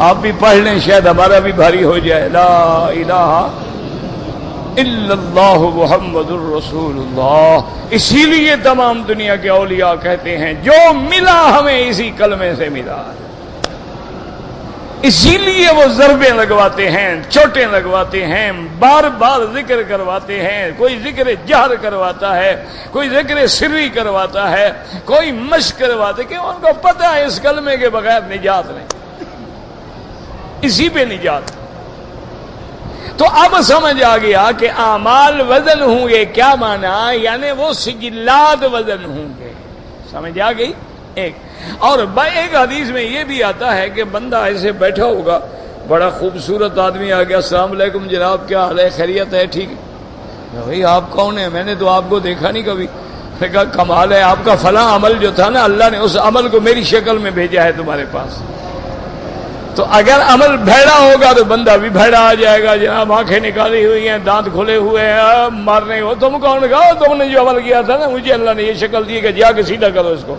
آپ بھی پڑھ لیں، شاید ہمارا بھی بھاری ہو جائے. لا الہ الا اللہ محمد الرسول اللہ. اسی لیے تمام دنیا کے اولیاء کہتے ہیں جو ملا ہمیں اسی کلمے سے ملا. اسی لیے وہ ضربیں لگواتے ہیں، چوٹیں لگواتے ہیں، بار بار ذکر کرواتے ہیں. کوئی ذکر جہر کرواتا ہے، کوئی ذکر سری کرواتا ہے، کوئی مشق کرواتے، کہ ان کو پتہ ہے اس کلمے کے بغیر نجات نہیں، اسی پہ نجات. تو اب سمجھ آ گیا کہ اعمال وزن ہوں گے. کیا مانا؟ یعنی وہ سجلات وزن ہوں گے. سمجھ آ گئی؟ ایک اور ایک حدیث میں یہ بھی آتا ہے کہ بندہ ایسے بیٹھا ہوگا، بڑا خوبصورت آدمی آ گیا، السلام علیکم جناب، کیا حال ہے، خیریت ہے، ٹھیک ہے. بھائی آپ کون ہیں؟ میں نے تو آپ کو دیکھا نہیں کبھی. میں کہا کمال ہے، آپ کا فلاں عمل جو تھا نا، اللہ نے اس عمل کو میری شکل میں بھیجا ہے تمہارے پاس. تو اگر عمل بھیڑا ہوگا تو بندہ بھی بھیڑا آ جائے گا. جناب آنکھیں نکالی ہوئی ہیں، دانت کھلے ہوئے ہیں، مارنے کو. تم کون؟ کہا تم نے جو عمل کیا تھا نا، مجھے اللہ نے یہ شکل دی کہ جا کے سیدھا کرو اس کو.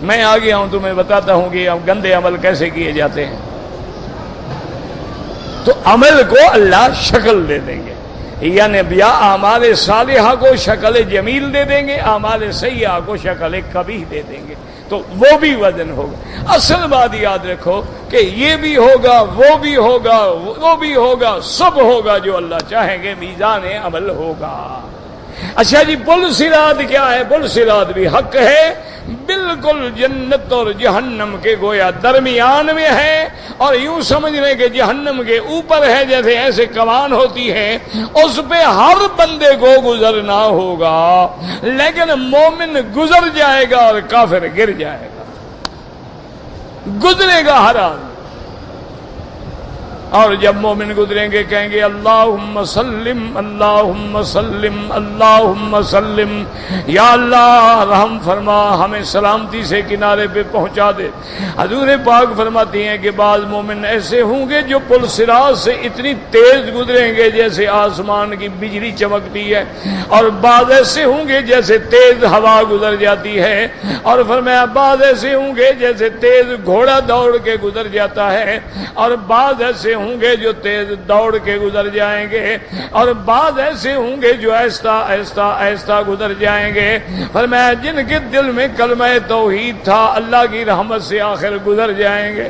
میں آ گیا ہوں تمہیں بتاتا ہوں کہ گندے عمل کیسے کیے جاتے ہیں. تو عمل کو اللہ شکل دے دیں گے، یعنی بیا اعمال صالحہ کو شکل جمیل دے دیں گے، اعمال سیئہ کو شکل قبیح دے دیں گے. تو وہ بھی وزن ہوگا. اصل بات یاد رکھو کہ یہ بھی ہوگا، وہ بھی ہوگا، وہ بھی ہوگا، سب ہوگا جو اللہ چاہیں گے. میزان عمل ہوگا. اچھا جی، پل صراط کیا ہے؟ پل صراط بھی حق ہے، بالکل جنت اور جہنم کے گویا درمیان میں ہے. اور یوں سمجھ لیں کہ جہنم کے اوپر ہے، جیسے ایسے کمان ہوتی ہے، اس پہ ہر بندے کو گزرنا ہوگا. لیکن مومن گزر جائے گا اور کافر گر جائے گا. گزرے گا ہر آدمی. اور جب مومن گزریں گے کہیں گے اللہم سلم اللہم سلم اللہم سلم، یا اللہ رحم فرما، ہمیں سلامتی سے کنارے پہ پہنچا دے. حضور پاک فرماتی ہیں کہ بعض مومن ایسے ہوں گے جو پل صراط سے اتنی تیز گزریں گے جیسے آسمان کی بجلی چمکتی ہے، اور بعض ایسے ہوں گے جیسے تیز ہوا گزر جاتی ہے، اور فرمایا بعض ایسے ہوں گے جیسے تیز گھوڑا دوڑ کے گزر جاتا ہے، اور بعض ایسے ہوں گے جو تیز دوڑ کے گزر جائیں گے، اور بعض ایسے ہوں گے جو ایستا ایستا ایستا گزر جائیں گے. فرمایا جن کے دل میں کلمہ توحید تھا اللہ کی رحمت سے آخر گزر جائیں گے،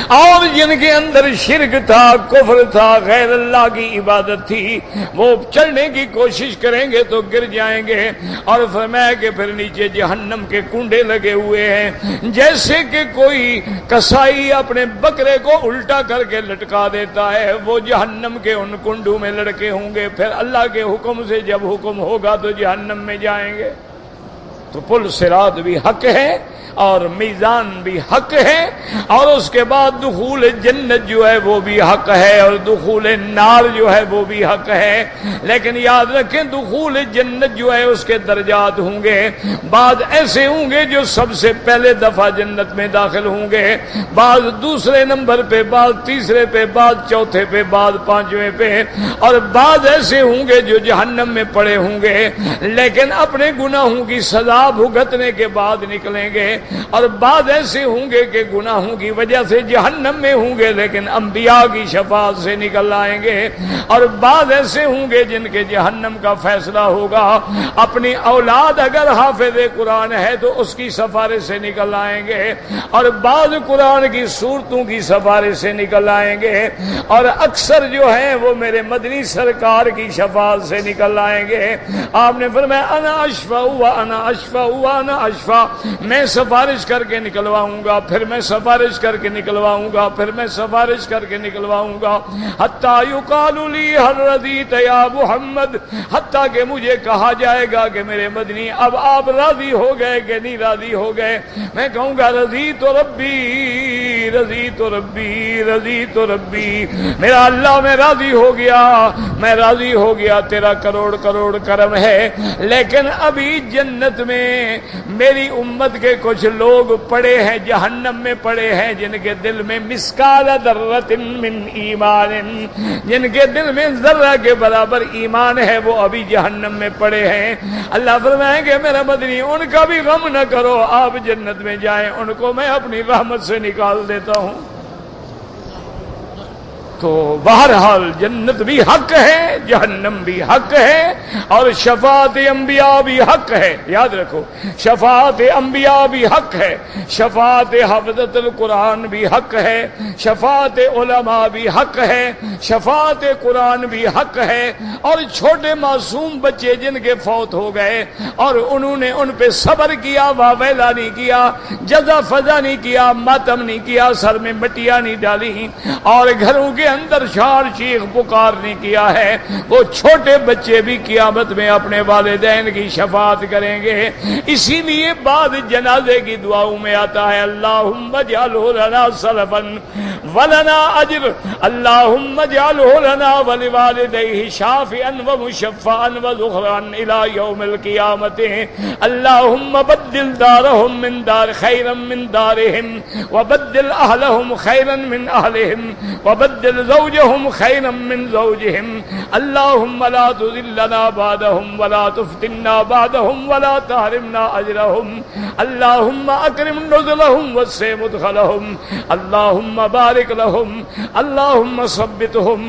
اور جن کے اندر شرک تھا، کفر تھا، غیر اللہ کی عبادت تھی، وہ چڑھنے کی کوشش کریں گے تو گر جائیں گے. اور فرمایا کہ پھر نیچے جہنم کے کنڈے لگے ہوئے ہیں، جیسے کہ کوئی کسائی اپنے بکرے کو الٹا کر کے لٹکا دیتا ہے، وہ جہنم کے ان کنڈوں میں لڑکے ہوں گے. پھر اللہ کے حکم سے جب حکم ہوگا تو جہنم میں جائیں گے. تو پل صراط بھی حق ہے اور میزان بھی حق ہے، اور اس کے بعد دخول جنت جو ہے وہ بھی حق ہے، اور دخول نار جو ہے وہ بھی حق ہے. لیکن یاد رکھیں دخول جنت جو ہے اس کے درجات ہوں گے. بعض ایسے ہوں گے جو سب سے پہلے دفعہ جنت میں داخل ہوں گے، بعض دوسرے نمبر پہ، بعض تیسرے پہ، بعض چوتھے پہ، بعض پانچویں پہ، اور بعض ایسے ہوں گے جو جہنم میں پڑے ہوں گے لیکن اپنے گناہوں کی سزا بھگتنے کے بعد نکلیں گے. اور بعض ایسے ہوں گے کہ گناہوں کی وجہ سے جہنم میں ہوں گے لیکن انبیاء کی شفاعت سے نکل آئیں گے. اور بعض ایسے ہوں گے جن کے جہنم کا فیصلہ ہوگا، اپنی اولاد اگر حافظ قرآن ہے تو اس کی سفارش سے نکل آئیں گے، اور بعض قرآن کی سورتوں کی سفارش سے نکل آئیں گے، اور اکثر جو ہیں وہ میرے مدنی سرکار کی شفاعت سے نکل آئیں گے. آپ نے فرمایا انا اشفع وانا اشفع وانا اشفع، میں سفارش کر کے نکلواؤں گا، پھر میں سفارش کر کے نکلواؤں گا، پھر میں سفارش کر کے نکلواؤں گا. حتیٰ یقال لی هل رضیت یا محمد، حتیٰ کہ مجھے کہا جائے گا کہ میرے مدنی اب آپ راضی ہو گئے کہ نہیں راضی ہو گئے. میں کہوں گا رضیت ربی رضیت ربی رضیت ربی، میرا اللہ میں راضی ہو گیا، میں راضی ہو گیا، تیرا کروڑ کروڑ کرم ہے. لیکن ابھی جنت میں میری امت کے کچھ کچھ لوگ پڑے ہیں جہنم میں پڑے ہیں جن کے دل میں مسکال ذرۃ من ایمان، جن کے دل میں ذرہ کے برابر ایمان ہے، وہ ابھی جہنم میں پڑے ہیں۔ اللہ فرمائیں کہ میرا مدنی ان کا بھی غم نہ کرو، آپ جنت میں جائیں، ان کو میں اپنی رحمت سے نکال دیتا ہوں۔ تو بہرحال جنت بھی حق ہے، جہنم بھی حق ہے، اور شفاعت انبیاء بھی حق ہے۔ یاد رکھو، شفاعت انبیاء بھی حق ہے، شفاعت حفظت القرآن بھی حق ہے، شفاعت علماء بھی حق ہے، شفاعت قرآن بھی حق ہے۔ اور چھوٹے معصوم بچے جن کے فوت ہو گئے اور انہوں نے ان پہ صبر کیا، واویلا نہیں کیا، جزا فضا نہیں کیا، ماتم نہیں کیا، سر میں مٹیاں نہیں ڈالی، اور گھروں کے اندر شار چیخ پکار نہیں کیا ہے، وہ چھوٹے بچے بھی قیامت میں اپنے والدین کی شفاعت کریں گے۔ اسی لیے بعد جنازے کی دعاؤں میں آتا ہے اللہم اجعلہ لنا سلفا ولنا اجر، اللہم اجعلہ لنا ولوالدیہ شافعا ومشفعا وذخرا الى یوم القیامت، اللہم بدل دارہم من دار خیرا من دارہم وبدل اہلہم خیرا من اہلہم وبدل زوجهم خيرا من زوجهم، اللهم لا تذلنا بعدهم ولا تفتنا بعدهم ولا تحرمنا اجرهم، اللهم اكرم نزلهم وسع مدخلهم، اللهم بارك لهم، اللهم ثبتهم،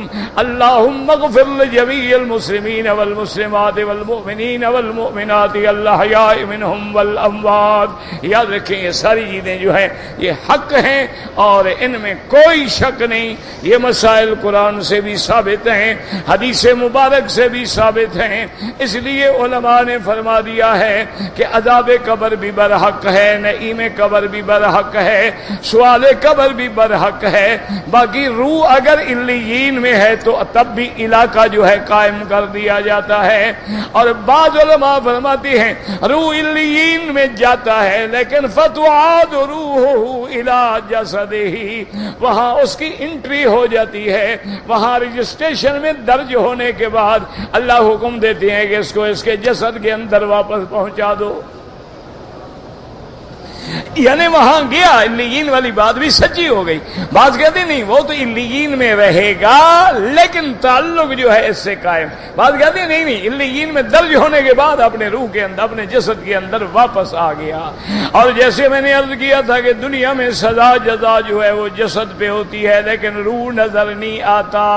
اللهم اغفر لجميع المسلمين والمسلمات والمؤمنين والمؤمنات الاحياء منهم والاموات۔ یاد رکھیں یہ ساری چیزیں جو ہیں یہ حق ہیں اور ان میں کوئی شک نہیں۔ یہ مسائل قرآن سے بھی ثابت ہیں، حدیث مبارک سے بھی ثابت ہیں، اس لیے علماء نے فرما دیا ہے کہ عذاب قبر بھی برحق ہے، نعیم قبر بھی برحق ہے، سوال قبر بھی برحق ہے۔ باقی روح اگر علیین میں ہے تو تب بھی علاقہ جو ہے قائم کر دیا جاتا ہے، اور بعض علماء فرماتے ہیں روح علیین میں جاتا ہے لیکن فتعاد روحہ الی جسدہ، وہاں اس کی انٹری ہو جاتی ہے، وہاں رجسٹریشن میں درج ہونے کے بعد اللہ حکم دیتے ہیں کہ اس کو اس کے جسد کے اندر واپس پہنچا دو۔ یعنی وہاں گیا، علیین والی بات بھی سچی ہو گئی۔ بعض کہتے نہیں وہ تو علیین میں رہے گا لیکن تعلق جو ہے اس سے قائم، بعض کہتے ہیں نہیں علیین میں درج ہونے کے بعد اپنے روح کے اندر اپنے جسد کے اندر واپس آ گیا۔ اور جیسے میں نے عرض کیا تھا کہ دنیا میں سزا جزا جو ہے وہ جسد پہ ہوتی ہے لیکن روح نظر نہیں آتا،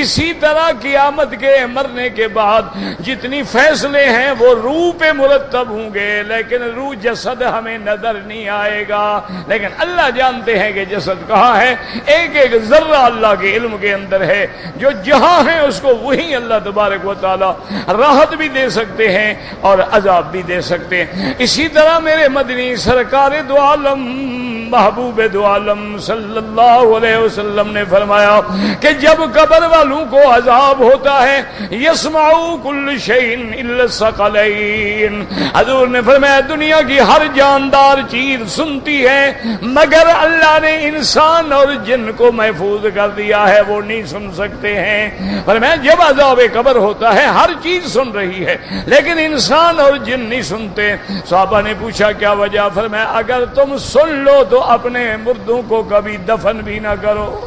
اسی طرح قیامت کے مرنے کے بعد جتنی فیصلے ہیں وہ روح پہ مرتب ہوں گے لیکن روح جسد ہمیں نظر نہیں آئے گا۔ لیکن اللہ جانتے ہیں کہ جسد کہاں ہے، ایک ایک ذرہ اللہ کے علم کے اندر ہے، جو جہاں ہے اس کو وہی اللہ تبارک و تعالی راحت بھی دے سکتے ہیں اور عذاب بھی دے سکتے ہیں۔ اسی طرح میرے مدنی سرکار دو عالم محبوب دو عالم صلی اللہ علیہ وسلم نے فرمایا کہ جب قبر والوں کو عذاب ہوتا ہے یسمعوا کل شیء الا الثقلین، حضور نے فرمایا دنیا کی ہر جاندار چیز سنتی ہے مگر اللہ نے انسان اور جن کو محفوظ کر دیا ہے، وہ نہیں سن سکتے ہیں۔ فرمایا جب عذاب قبر ہوتا ہے ہر چیز سن رہی ہے لیکن انسان اور جن نہیں سنتے۔ صحابہ نے پوچھا کیا وجہ؟ فرمایا اگر تم سن لو تو اپنے مردوں کو کبھی دفن بھی نہ کرو،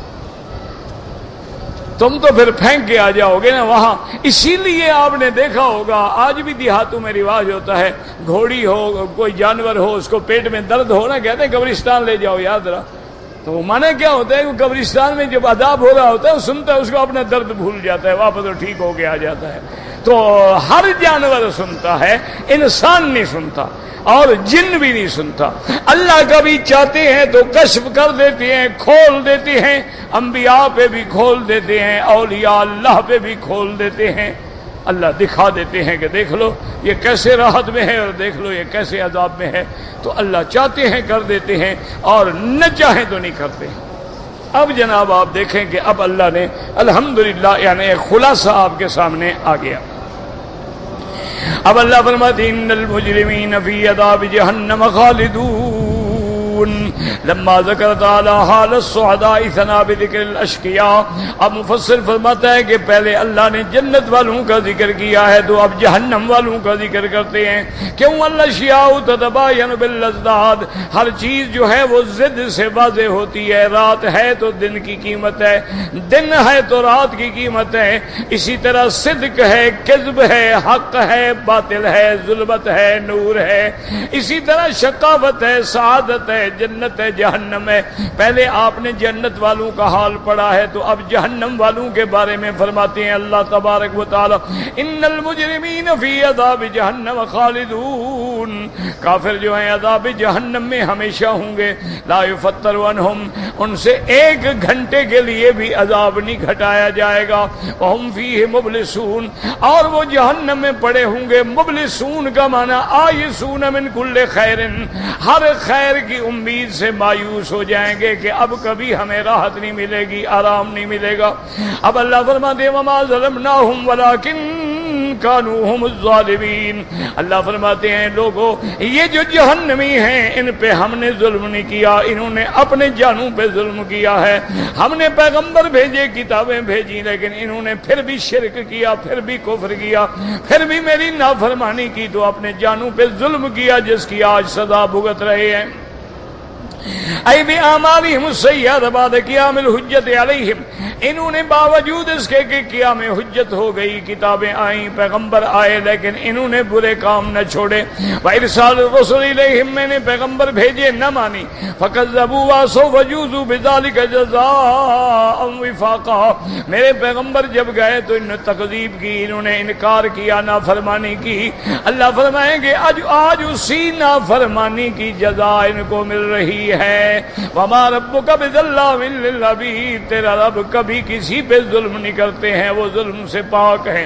تم تو پھر پھینک کے آ جاؤ گے نا وہاں۔ اسی لیے آپ نے دیکھا ہوگا آج بھی دیہاتوں میں رواج ہوتا ہے، گھوڑی ہو کوئی جانور ہو اس کو پیٹ میں درد ہو نا، کہتے ہیں قبرستان لے جاؤ یاد رہا۔ تو مانا کیا ہوتا ہے کہ قبرستان میں جب عذاب ہو رہا ہوتا ہے وہ سنتا ہے، اس کو اپنا درد بھول جاتا ہے، واپس وہ ٹھیک ہو کے آ جاتا ہے۔ تو ہر جانور سنتا ہے، انسان نہیں سنتا اور جن بھی نہیں سنتا۔ اللہ کا بھی چاہتے ہیں تو کشف کر دیتے ہیں، کھول دیتے ہیں، انبیاء پہ بھی کھول دیتے ہیں، اولیاء اللہ پہ بھی کھول دیتے ہیں۔ اللہ دکھا دیتے ہیں کہ دیکھ لو یہ کیسے راحت میں ہے اور دیکھ لو یہ کیسے عذاب میں ہے۔ تو اللہ چاہتے ہیں کر دیتے ہیں اور نہ چاہیں تو نہیں کرتے۔ اب جناب آپ دیکھیں کہ اب اللہ نے الحمدللہ یعنی ایک خلاصہ آپ کے سامنے آ گیا۔ اب اللہ فرماتے ہیں ان المجرمین فی عذاب جہنم خالدون، لما ذکر تعالی حال السعداء ثنا بذکر الاشقیاء. اب مفسر فرماتا ہے کہ پہلے اللہ نے جنت والوں کا ذکر کیا ہے تو اب جہنم والوں کا ذکر کرتے ہیں. کیوں؟ الاشیاء تتباین بالازداد. ہر چیز جو ہے وہ ضد سے واضح ہوتی ہے. رات ہے تو دن کی قیمت ہے, دن ہے تو رات کی قیمت ہے. اسی طرح صدق ہے, کذب ہے, حق ہے, باطل ہے, ظلمت ہے, نور ہے. اسی طرح شقاوت ہے, سعادت ہے, جنت ہے, جہنم ہے. پہلے آپ نے جنت والوں کا حال پڑھا ہے تو اب جہنم والوں کے بارے میں فرماتے ہیں اللہ تبارک و تعالی ان المجرمین فی عذاب جہنم خالدون. کافر جو ہیں عذاب جہنم میں ہمیشہ ہوں گے. لا یفتر عنہم, ان سے ایک گھنٹے کے لیے بھی عذاب نہیں گھٹایا جائے گا. وہم فیہ مبلسون, اور وہ جہنم میں پڑے ہوں گے. مبلسون کا معنی آئسون من کل خیر, ہر خیر کی امید سے مایوس ہو جائیں گے کہ اب کبھی ہمیں راحت نہیں ملے گی, آرام نہیں ملے گا. اب اللہ فرماتے ہیں وما ظلمناہم ولکن کانوا ہم الظالمین. اللہ فرماتے ہیں لوگوں یہ جو جہنمی ہیں ان پہ ہم نے ظلم نہیں کیا, انہوں نے اپنے جانوں پہ ظلم کیا ہے. ہم نے پیغمبر بھیجے, کتابیں بھیجی, لیکن انہوں نے پھر بھی شرک کیا, پھر بھی کفر کیا, پھر بھی میری نافرمانی کی, تو اپنے جانوں پہ ظلم کیا جس کی آج سزا بھگت رہے ہیں. ای بِأَعْمَالِهِمُ السَّيِّئَةِ بَعْدَ قِيَامِ الْحُجَّةِ عَلَيْهِمْ, انہوں نے باوجود اس کے کہ قیام حجت ہو گئی, کتابیں آئیں, پیغمبر آئے, لیکن انہوں نے برے کام نہ چھوڑے. وَإِرْسَالِ الرُّسُلِ إِلَيْهِمْ, میں نے پیغمبر بھیجے نہ مانی. فَكَذَّبُوا وَعَصَوْا فَجُوزُوا بِذَلِكَ جَزَاءً وِفَاقًا, میرے پیغمبر جب گئے تو انہوں نے تکذیب کی, انہوں نے انکار کیا, نافرمانی کی. اللہ فرمائیں گے آج اسی نافرمانی کی جزا ان کو مل رہی ہے. وَمَا رَبُّكَ بِظَلَّامٍ لِّلْعَبِيدِ, تیرا رب کبھی کسی پہ ظلم نہیں کرتے ہیں, وہ ظلم سے پاک ہیں.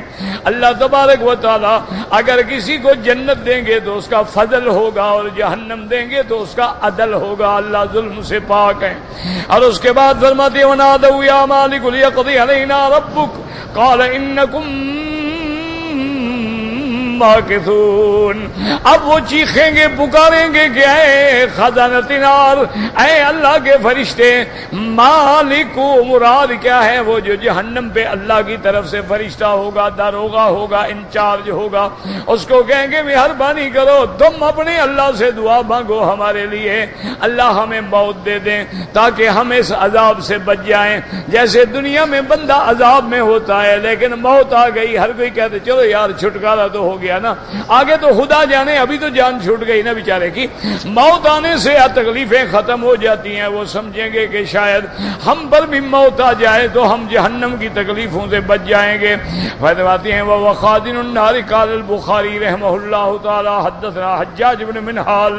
اللہ تبارک و تعالی اگر کسی کو جنت دیں گے تو اس کا فضل ہوگا, اور جہنم دیں گے تو اس کا عدل ہوگا. اللہ ظلم سے پاک ہے. اور اس کے بعد فرماتے ہیں وَنَادَوْا يَا مَالِكُ لِيَقْضِيَ عَلَيْنَا رَبُّكَ قَالَ إِنَّكُمْ ماکثون. اب وہ چیخیں گے, پکاریں گے کہ اے خزانۃ نار, اے اللہ کے فرشتے, مالک, مراد کیا ہے؟ وہ جو جہنم پہ اللہ کی طرف سے فرشتہ ہوگا, داروغہ ہوگا, انچارج ہوگا, اس کو کہیں گے مہربانی کرو تم اپنے اللہ سے دعا مانگو ہمارے لیے, اللہ ہمیں موت دے دیں تاکہ ہم اس عذاب سے بچ جائیں. جیسے دنیا میں بندہ عذاب میں ہوتا ہے لیکن موت آ گئی, ہر کوئی کہتے چلو یار چھٹکارا تو ہو گیا نا, آگے تو خدا جانے, ابھی تو جان چھوٹ گئی نا بیچارے کی. موت آنے سے تکلیفیں ختم ہو جاتی ہیں. وہ سمجھیں گے کہ شاید ہم پر بھی موت آ جائے تو ہم جہنم کی تکلیفوں سے بچ جائیں گے. فرماتے ہیں وَخَازِنُ النَّارِ قَالَ البخاری رحمہ اللہ تعالی حدثنا حجاج بن منہال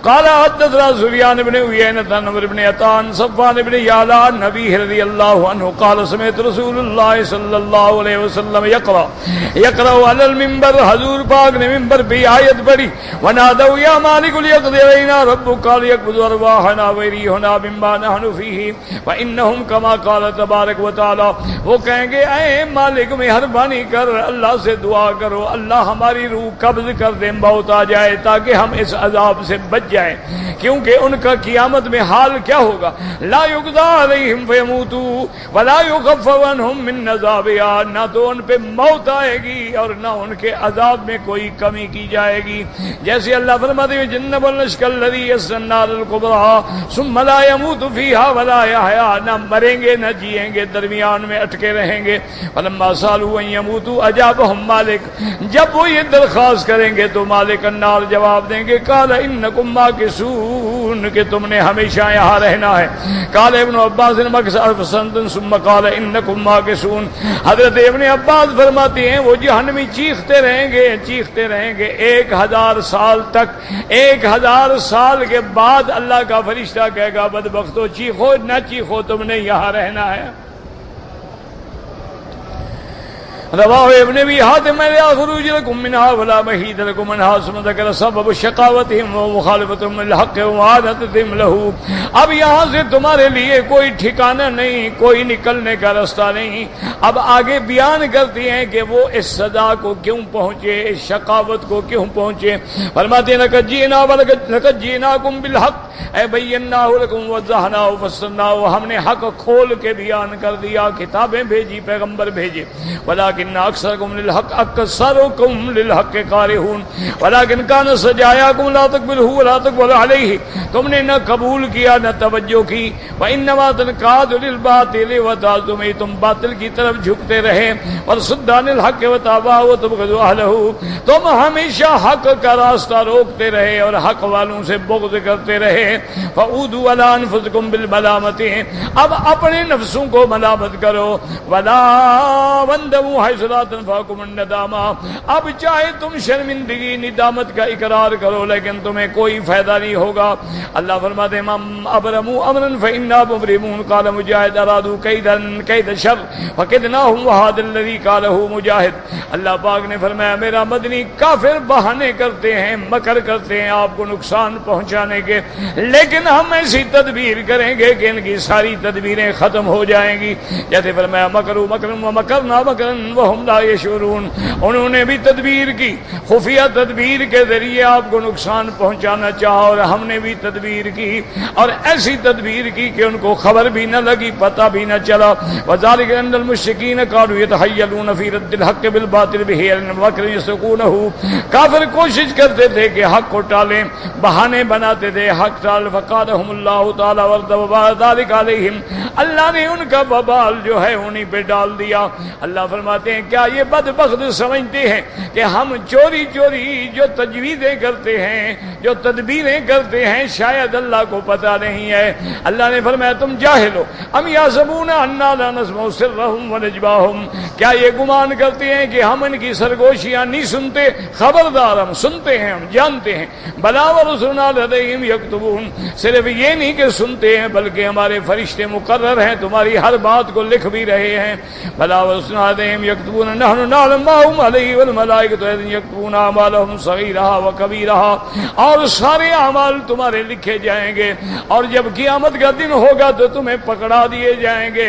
قال حدثنا سفيان بن عيينة عن عمرو بن عطان صفوان بن يعلى عن أبيه رضي الله عنه قال سمعت رسول الله صلى الله عليه وسلم يقرأ على المنبر, حضور پاک نے منبر پہ آیت پڑھی ونادوا يا مالك ليقضي علينا ربك قال يقبض أرواحنا ويريحنا مما نحن فيه فإنهم كما قال تبارك وتعالى. وہ کہیں گے اے مالک مہربانی کر, اللہ سے دعا کرو اللہ ہماری روح قبض کر دے, موت آ جائے تاکہ ہم اس عذاب سے بچ جائیں. کیونکہ ان کا قیامت میں حال کیا ہوگا؟ لا یقضی علیہم فیموتوا ولا یخفف عنہم من عذابها, نہ تو ان پہ موت آئے گی اور نہ ان کے عذاب میں کوئی کمی کی جائے گی. جیسے اللہ فرماتے ہیں جنب الاشق الذی یصلی النار الکبری ثم لا يموت فیها ولا یحیا, نہ مریں گے نہ جیئیں گے, درمیان میں اٹکے رہیں گے. فلما سالوا ان يموتوا اجابهم مالک, جب وہ یہ درخواست کریں گے تو مالک النار جواب دیں گے قال انکم ماکثون, کہ تم نے ہمیشہ یہاں رہنا ہے. قال ابن عباس مکث سنۃ ثم قال انکم ماکثون. حضرت ابن عباس فرماتے ہیں وہ جہنمی چیختے رہیں گے, چیختے رہیں گے 1000 سال تک. 1000 سال کے بعد اللہ کا فرشتہ کہے گا بدبختو چیخو نہ چیخو, تم نے یہاں رہنا ہے. رواه ابن ابي حاتم لا خروج لكم منها ولا محيط لكم منها ثم ذكر سبب شقاوتهم ومخالفتهم للحق ومعادتهم له. اب یہاں سے تمہارے لیے کوئی ٹھکانہ نہیں، کوئی نکلنے کا راستہ نہیں. اب آگے بیان کرتی ہیں کہ وہ اس سزا کو کیوں پہنچے، اس شقاوت کو کیوں پہنچے. فرماتے ہیں لقد جئناکم بالحق اے بیناہ لکم وضحناہ وفصلناہ، ہم نے حق کھول کے بیان کر دیا، کتابیں بھیجی، پیغمبر بھیجے. ولکن اکثرکم للحق اکثرکم للحق کارہون ولکن کان سجایاکم لا تقبلوا ولا تقبلوا علیہ، تم نے نہ قبول کیا نہ توجہ کی. وانما تنقاد للباطل وتعظم، تم باطل کی طرف جھکتے رہے. وصدان الحق وتابعوا وتبغضوا اہلہ، تم ہمیشہ حق کا راستہ روکتے رہے اور حق والوں سے بغض کرتے رہے. فعودوا علی انفسکم بالملامۃ، اب اپنے نفسوں کو ملامت کرو. ولا وندموا حیث لا تنفعکم الندامہ، اب چاہے تم شرمندگی ندامت کا اقرار کرو لیکن تمہیں کوئی فائدہ نہیں ہوگا. اللہ فرماتے ہیں من ابرموا امرا فإنا مبرمون. قال مجاہد ارادوا کیدا کید شر فکدناہم وهذا الذی قاله مجاہد. اللہ پاک نے فرمایا میرا مدنی کافر بہانے کرتے ہیں، مکر کرتے ہیں آپ کو نقصان پہنچانے کے، لیکن ہم ایسی تدبیر کریں گے کہ ان کی ساری تدبیریں ختم ہو جائیں گی. جیسے فرمایا مکروا مکرا ومکرنا مکرا وهم لا يشعرون، انہوں نے بھی تدبیر کی، خفیہ تدبیر کے ذریعے آپ کو نقصان پہنچانا چاہا، اور ہم نے بھی تدبیر کی اور ایسی تدبیر کی کہ ان کو خبر بھی نہ لگی، پتہ بھی نہ چلا. وذلك ان المشركين كانوا يتحيلون في رد الحق بالباطل بحيل ومكر يسلكونه، کافر کوشش کرتے تھے کہ حق کو ٹالیں، بہانے بناتے تھے حق ٹال. فقالهم الله تعالی وبال ذلك عليهم، اللہ نے ان کا وبال جو ہے انہیں پہ ڈال دیا. اللہ فرماتے ہیں کیا یہ بدبخت سمجھتے ہیں کہ ہم چوری چوری جو تجویزیں کرتے ہیں، جو تدبیریں کرتے ہیں، شاید اللہ کو پتہ نہیں ہے. اللہ نے فرمایا تم جاہل ہو. ام یحسبون انا لا نسمع سرهم ونجواهم، کیا یہ گمان کرتے ہیں کہ ہم ان کی سرگوشیاں نہیں سنتے؟ خبردار ہم سنتے ہیں، ہم جانتے ہیں. بلا ورسلنا لدیہم یکتبون، صرف یہ نہیں کہ سنتے ہیں بلکہ ہمارے فرشتے مقرر ہیں، تمہاری ہر بات کو لکھ بھی رہے ہیں. بلا ورسلنا لدیہم یکتبون نحن نعلم ما هم علیہ والملائکۃ یکتبون اعمالهم صغیرها وکبیرها، اور سارے اعمال تمہارے لکھے جائیں گے. اور جب قیامت کا دن ہوگا تو تمہیں پکڑا دیے جائیں گے.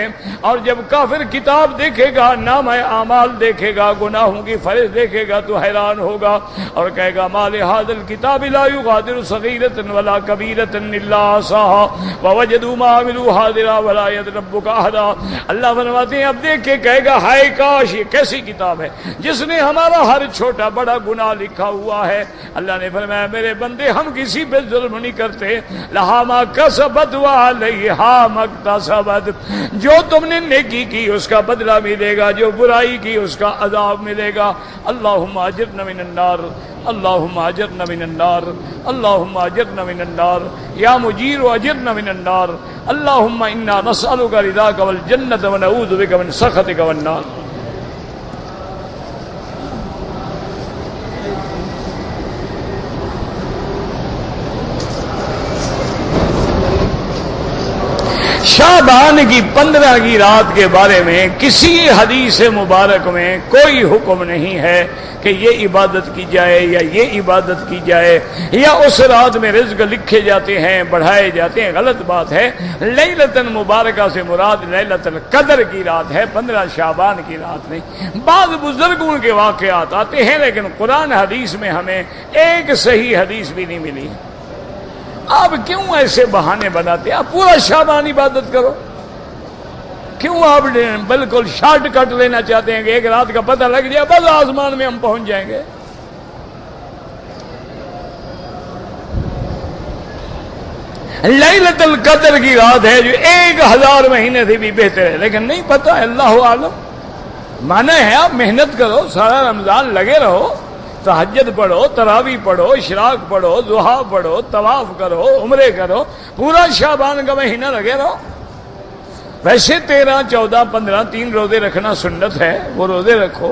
اور جب کافر کتاب دیکھے گا، نام اعمال دیکھے گا، گناہوں کی فہرست دیکھے گا تو حیران ہوگا اور کہے گا ما لهذا الكتاب لا يغادر صغیرۃ ولا کبیرۃ الا احصاها ووجدوا ما عملوا حاضرا ولا يظلم ربك احدا. اللہ فرماتے ہیں اب دیکھ کے کہے گا ہائے کاش یہ کیسی کتاب ہے جس نے ہمارا ہر چھوٹا بڑا گناہ لکھا ہوا ہے. اللہ نے فرمایا میرے بندے ہم کسی پہ ظلم نہیں کرتے. لہا ما کسبت وعلیہا ما اکتسبت، جو تم نے نیکی کی اس کا بدلہ ملے گا، جو برائی کی اس کا عذاب ملے گا. اللہم اجرنا من النار، اللہم اجرنا من النار، اللہم اجرنا من النار یا مجیر اجرنا من النار. اللہم انا نسألک رضاک والجنۃ ونعوذ بک من سخطک والنار. شعبان کی 15 کی رات کے بارے میں کسی حدیث مبارک میں کوئی حکم نہیں ہے کہ یہ عبادت کی جائے یا یہ عبادت کی جائے یا اس رات میں رزق لکھے جاتے ہیں، بڑھائے جاتے ہیں. غلط بات ہے. لیلۃ مبارکہ سے مراد لیلۃ القدر کی رات ہے، 15 شعبان کی رات نہیں. بعض بزرگوں کے واقعات آتے ہیں لیکن قرآن حدیث میں ہمیں ایک صحیح حدیث بھی نہیں ملی. آپ کیوں ایسے بہانے بناتے ہیں؟ آپ پورا شعبان عبادت کرو. کیوں آپ بالکل شارٹ کٹ لینا چاہتے ہیں کہ ایک رات کا پتہ لگ جائے بس آسمان میں ہم پہنچ جائیں گے؟ لیلۃ القدر کی رات ہے جو 1000 مہینے سے بھی بہتر ہے، لیکن نہیں پتہ ہے. اللہ عالم. مانا ہے آپ محنت کرو، سارا رمضان لگے رہو، تہجد پڑھو، تراویح پڑھو، اشراق پڑھو، ضحیٰ پڑھو، طواف کرو، عمرے کرو، پورا شعبان کا مہینہ لگے رہو. ویسے 13، 14، 15 3 روزے رکھنا سنت ہے، وہ روزے رکھو.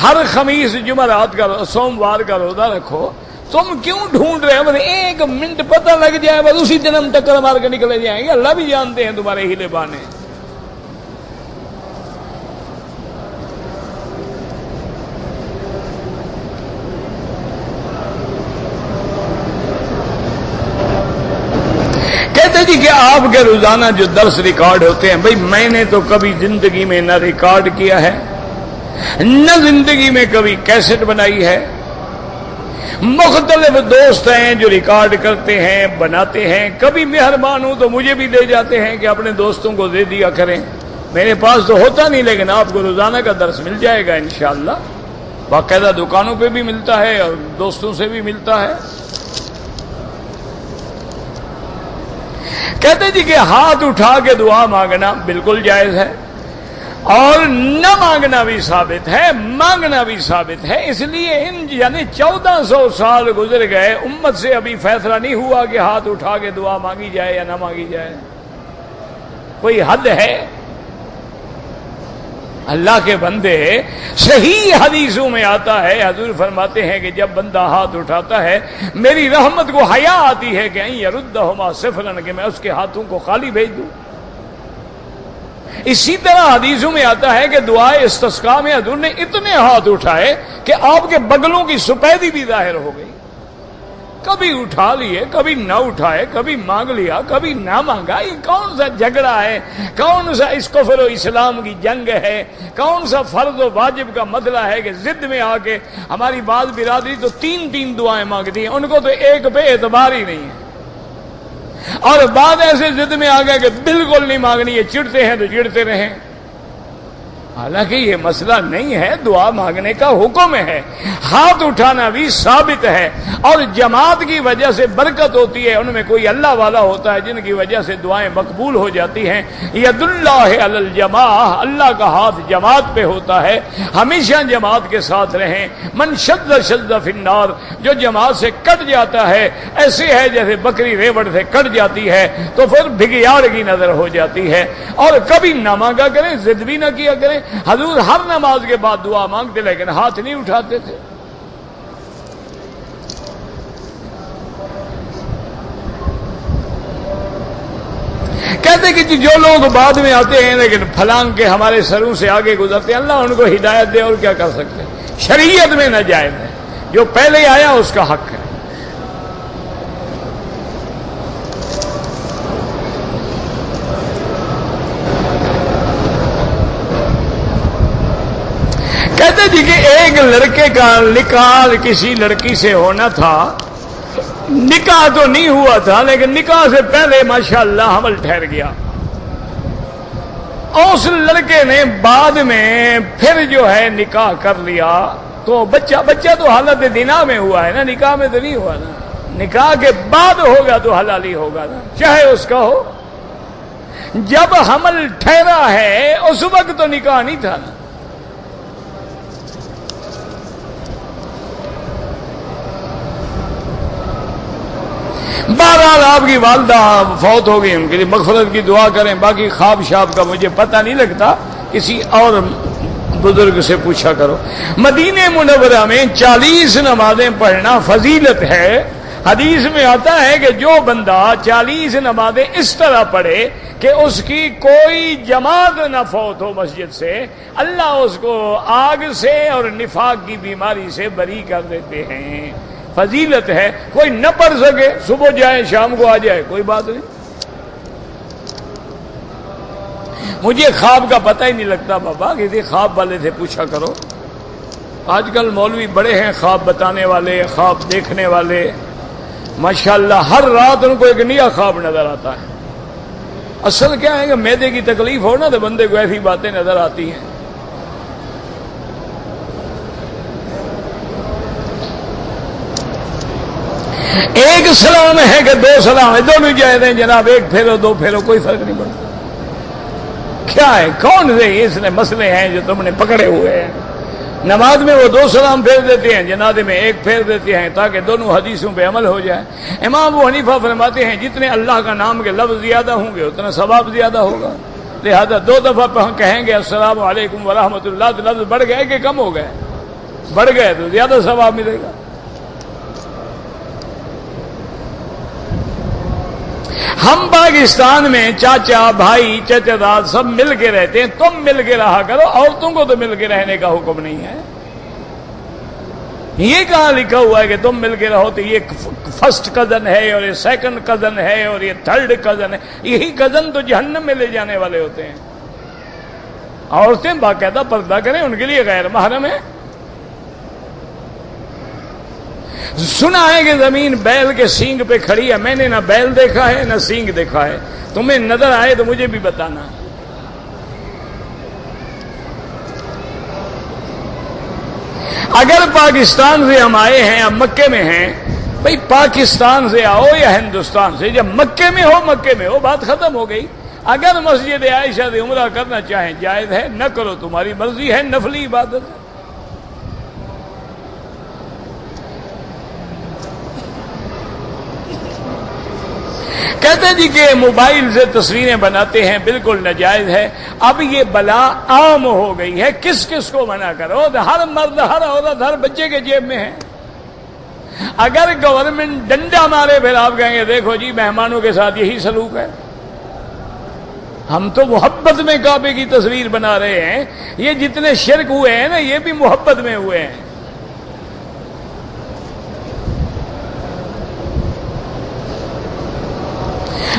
ہر خمیس جمعرات کا سوموار کا روزہ رکھو. تم کیوں ڈھونڈ رہے ہو بس ایک منٹ پتہ لگ جائے بس اسی دن ہم ٹکر مار کے نکلے جائیں گے؟ اللہ بھی جانتے ہیں تمہارے ہیلے بانے. جی کہ آپ کے روزانہ جو درس ریکارڈ ہوتے ہیں، بھئی میں نے تو کبھی زندگی میں نہ ریکارڈ کیا ہے، نہ زندگی میں کبھی کیسٹ بنائی ہے۔ مختلف دوست ہیں جو ریکارڈ کرتے ہیں، بناتے ہیں، کبھی مہربان ہوں تو مجھے بھی دے جاتے ہیں کہ اپنے دوستوں کو دے دیا کریں۔ میرے پاس تو ہوتا نہیں، لیکن آپ کو روزانہ کا درس مل جائے گا انشاءاللہ۔ باقاعدہ دکانوں پہ بھی ملتا ہے اور دوستوں سے بھی ملتا ہے۔ کہتے جی کہ ہاتھ اٹھا کے دعا مانگنا بالکل جائز ہے، اور نہ مانگنا بھی ثابت ہے، مانگنا بھی ثابت ہے۔ اس لیے یعنی 1400 سال گزر گئے، امت سے ابھی فیصلہ نہیں ہوا کہ ہاتھ اٹھا کے دعا مانگی جائے یا نہ مانگی جائے۔ کوئی حد ہے؟ اللہ کے بندے، صحیح حدیثوں میں آتا ہے، حضور فرماتے ہیں کہ جب بندہ ہاتھ اٹھاتا ہے میری رحمت کو حیا آتی ہے کہ ان یردہما صفرا، کہ میں اس کے ہاتھوں کو خالی بھیج دوں۔ اسی طرح حدیثوں میں آتا ہے کہ دعائے استسقاء میں حضور نے اتنے ہاتھ اٹھائے کہ آپ کے بغلوں کی سفیدی بھی ظاہر ہو گئی۔ کبھی اٹھا لیے، کبھی نہ اٹھائے، کبھی مانگ لیا، کبھی نہ مانگا۔ یہ کون سا جھگڑا ہے؟ کون سا اس کفر و اسلام کی جنگ ہے؟ کون سا فرض و واجب کا مسئلہ ہے کہ ضد میں آ کے ہماری بعض برادری تو تین دعائیں مانگتی ہیں، ان کو تو ایک پہ اعتبار ہی نہیں ہے، اور بعد ایسے ضد میں آ گئے کہ بالکل نہیں مانگنی ہے، چڑتے ہیں تو چڑتے رہیں۔ حالانکہ یہ مسئلہ نہیں ہے، دعا مانگنے کا حکم ہے، ہاتھ اٹھانا بھی ثابت ہے، اور جماعت کی وجہ سے برکت ہوتی ہے۔ ان میں کوئی اللہ والا ہوتا ہے جن کی وجہ سے دعائیں مقبول ہو جاتی ہیں۔ ید اللہ علی الجماع، اللہ کا ہاتھ جماعت پہ ہوتا ہے، ہمیشہ جماعت کے ساتھ رہیں۔ من شد شد فی النار، جو جماعت سے کٹ جاتا ہے ایسے ہے جیسے بکری ریوڑ سے کٹ جاتی ہے، تو پھر بھگیاڑ کی نظر ہو جاتی ہے۔ اور کبھی نہ مانگا کریں، ضد بھی نہ کیا کریں۔ حضور ہر نماز کے بعد دعا مانگتے لیکن ہاتھ نہیں اٹھاتے تھے۔ کہتے کہ جو لوگ بعد میں آتے ہیں لیکن پھلانگ کے ہمارے سروں سے آگے گزرتے ہیں، اللہ ان کو ہدایت دے، اور کیا کر سکتے ہیں؟ شریعت میں ناجائز ہے، جو پہلے آیا اس کا حق ہے۔ کہتے جی کہ ایک لڑکے کا نکاح کسی لڑکی سے ہونا تھا، نکاح تو نہیں ہوا تھا لیکن نکاح سے پہلے ماشاءاللہ حمل ٹھہر گیا۔ اس لڑکے نے بعد میں پھر جو ہے نکاح کر لیا، تو بچہ تو حالت دینا میں ہوا ہے نا، نکاح میں تو نہیں ہوا نا۔ نکاح کے بعد ہوگا تو حلالی ہوگا نا، چاہے اس کا ہو۔ جب حمل ٹھہرا ہے اس وقت تو نکاح نہیں تھا نا۔ بہرحال آپ کی والدہ فوت ہو گئی، ان کے لیے مغفرت کی دعا کریں۔ باقی خواب شاب کا مجھے پتہ نہیں لگتا، کسی اور بزرگ سے پوچھا کرو۔ مدینہ منورہ میں 40 نمازیں پڑھنا فضیلت ہے۔ حدیث میں آتا ہے کہ جو بندہ 40 نمازیں اس طرح پڑھے کہ اس کی کوئی جماعت نہ فوت ہو مسجد سے، اللہ اس کو آگ سے اور نفاق کی بیماری سے بری کر دیتے ہیں۔ فضیلت ہے، کوئی نہ پڑھ سکے صبح جائے شام کو آ جائے، کوئی بات نہیں۔ مجھے خواب کا پتہ ہی نہیں لگتا بابا، کسی خواب والے سے پوچھا کرو۔ آج کل مولوی بڑے ہیں خواب بتانے والے، خواب دیکھنے والے، ماشاءاللہ ہر رات ان کو ایک نیا خواب نظر آتا ہے۔ اصل کیا ہے کہ معدے کی تکلیف ہو نا تو بندے کو ایسی باتیں نظر آتی ہیں۔ ایک سلام ہے کہ 2 سلام ہے، دونوں جائز ہیں جناب، ایک پھیرو 2 پھیرو، کوئی فرق نہیں پڑتا۔ کیا ہے، کون سے اس نے مسئلے ہیں جو تم نے پکڑے ہوئے ہیں؟ نماز میں وہ 2 سلام پھیر دیتے ہیں، جنازے میں 1 پھیر دیتے ہیں، تاکہ دونوں حدیثوں پہ عمل ہو جائے۔ امام ابو حنیفہ فرماتے ہیں جتنے اللہ کا نام کے لفظ زیادہ ہوں گے اتنا ثواب زیادہ ہوگا، لہذا 2 دفعہ کہیں گے السلام علیکم ورحمۃ اللہ، تو لفظ بڑھ گئے کہ کم ہو گئے؟ بڑھ گئے تو زیادہ ثواب ملے گا۔ ہم پاکستان میں چاچا بھائی چچا داد سب مل کے رہتے ہیں، تم مل کے رہا کرو، عورتوں کو تو مل کے رہنے کا حکم نہیں ہے۔ یہ کہاں لکھا ہوا ہے کہ تم مل کے رہو تو یہ فرسٹ کزن ہے اور یہ سیکنڈ کزن ہے اور یہ تھرڈ کزن ہے؟ یہی کزن تو جہنم میں لے جانے والے ہوتے ہیں. عورتیں باقاعدہ پردہ کریں، ان کے لیے غیر محرم ہے. سنا ہے کہ زمین بیل کے سینگ پہ کھڑی ہے، میں نے نہ بیل دیکھا ہے نہ سینگ دیکھا ہے، تمہیں نظر آئے تو مجھے بھی بتانا. اگر پاکستان سے ہم آئے ہیں، اب مکے میں ہیں، بھئی پاکستان سے آؤ یا ہندوستان سے، جب مکے میں ہو بات ختم ہو گئی. اگر مسجد عائشہ سے عمرہ کرنا چاہیں جائز ہے، نہ کرو تمہاری مرضی ہے، نفلی عبادت ہے. کہتے جی کہ موبائل سے تصویریں بناتے ہیں، بالکل ناجائز ہے. اب یہ بلا عام ہو گئی ہے، کس کس کو منع کرو؟ ہر مرد، ہر عورت، ہر بچے کے جیب میں ہے. اگر گورنمنٹ ڈنڈا مارے پھر آپ کہیں گے دیکھو جی مہمانوں کے ساتھ یہی سلوک ہے. ہم تو محبت میں کعبے کی تصویر بنا رہے ہیں. یہ جتنے شرک ہوئے ہیں نا، یہ بھی محبت میں ہوئے ہیں.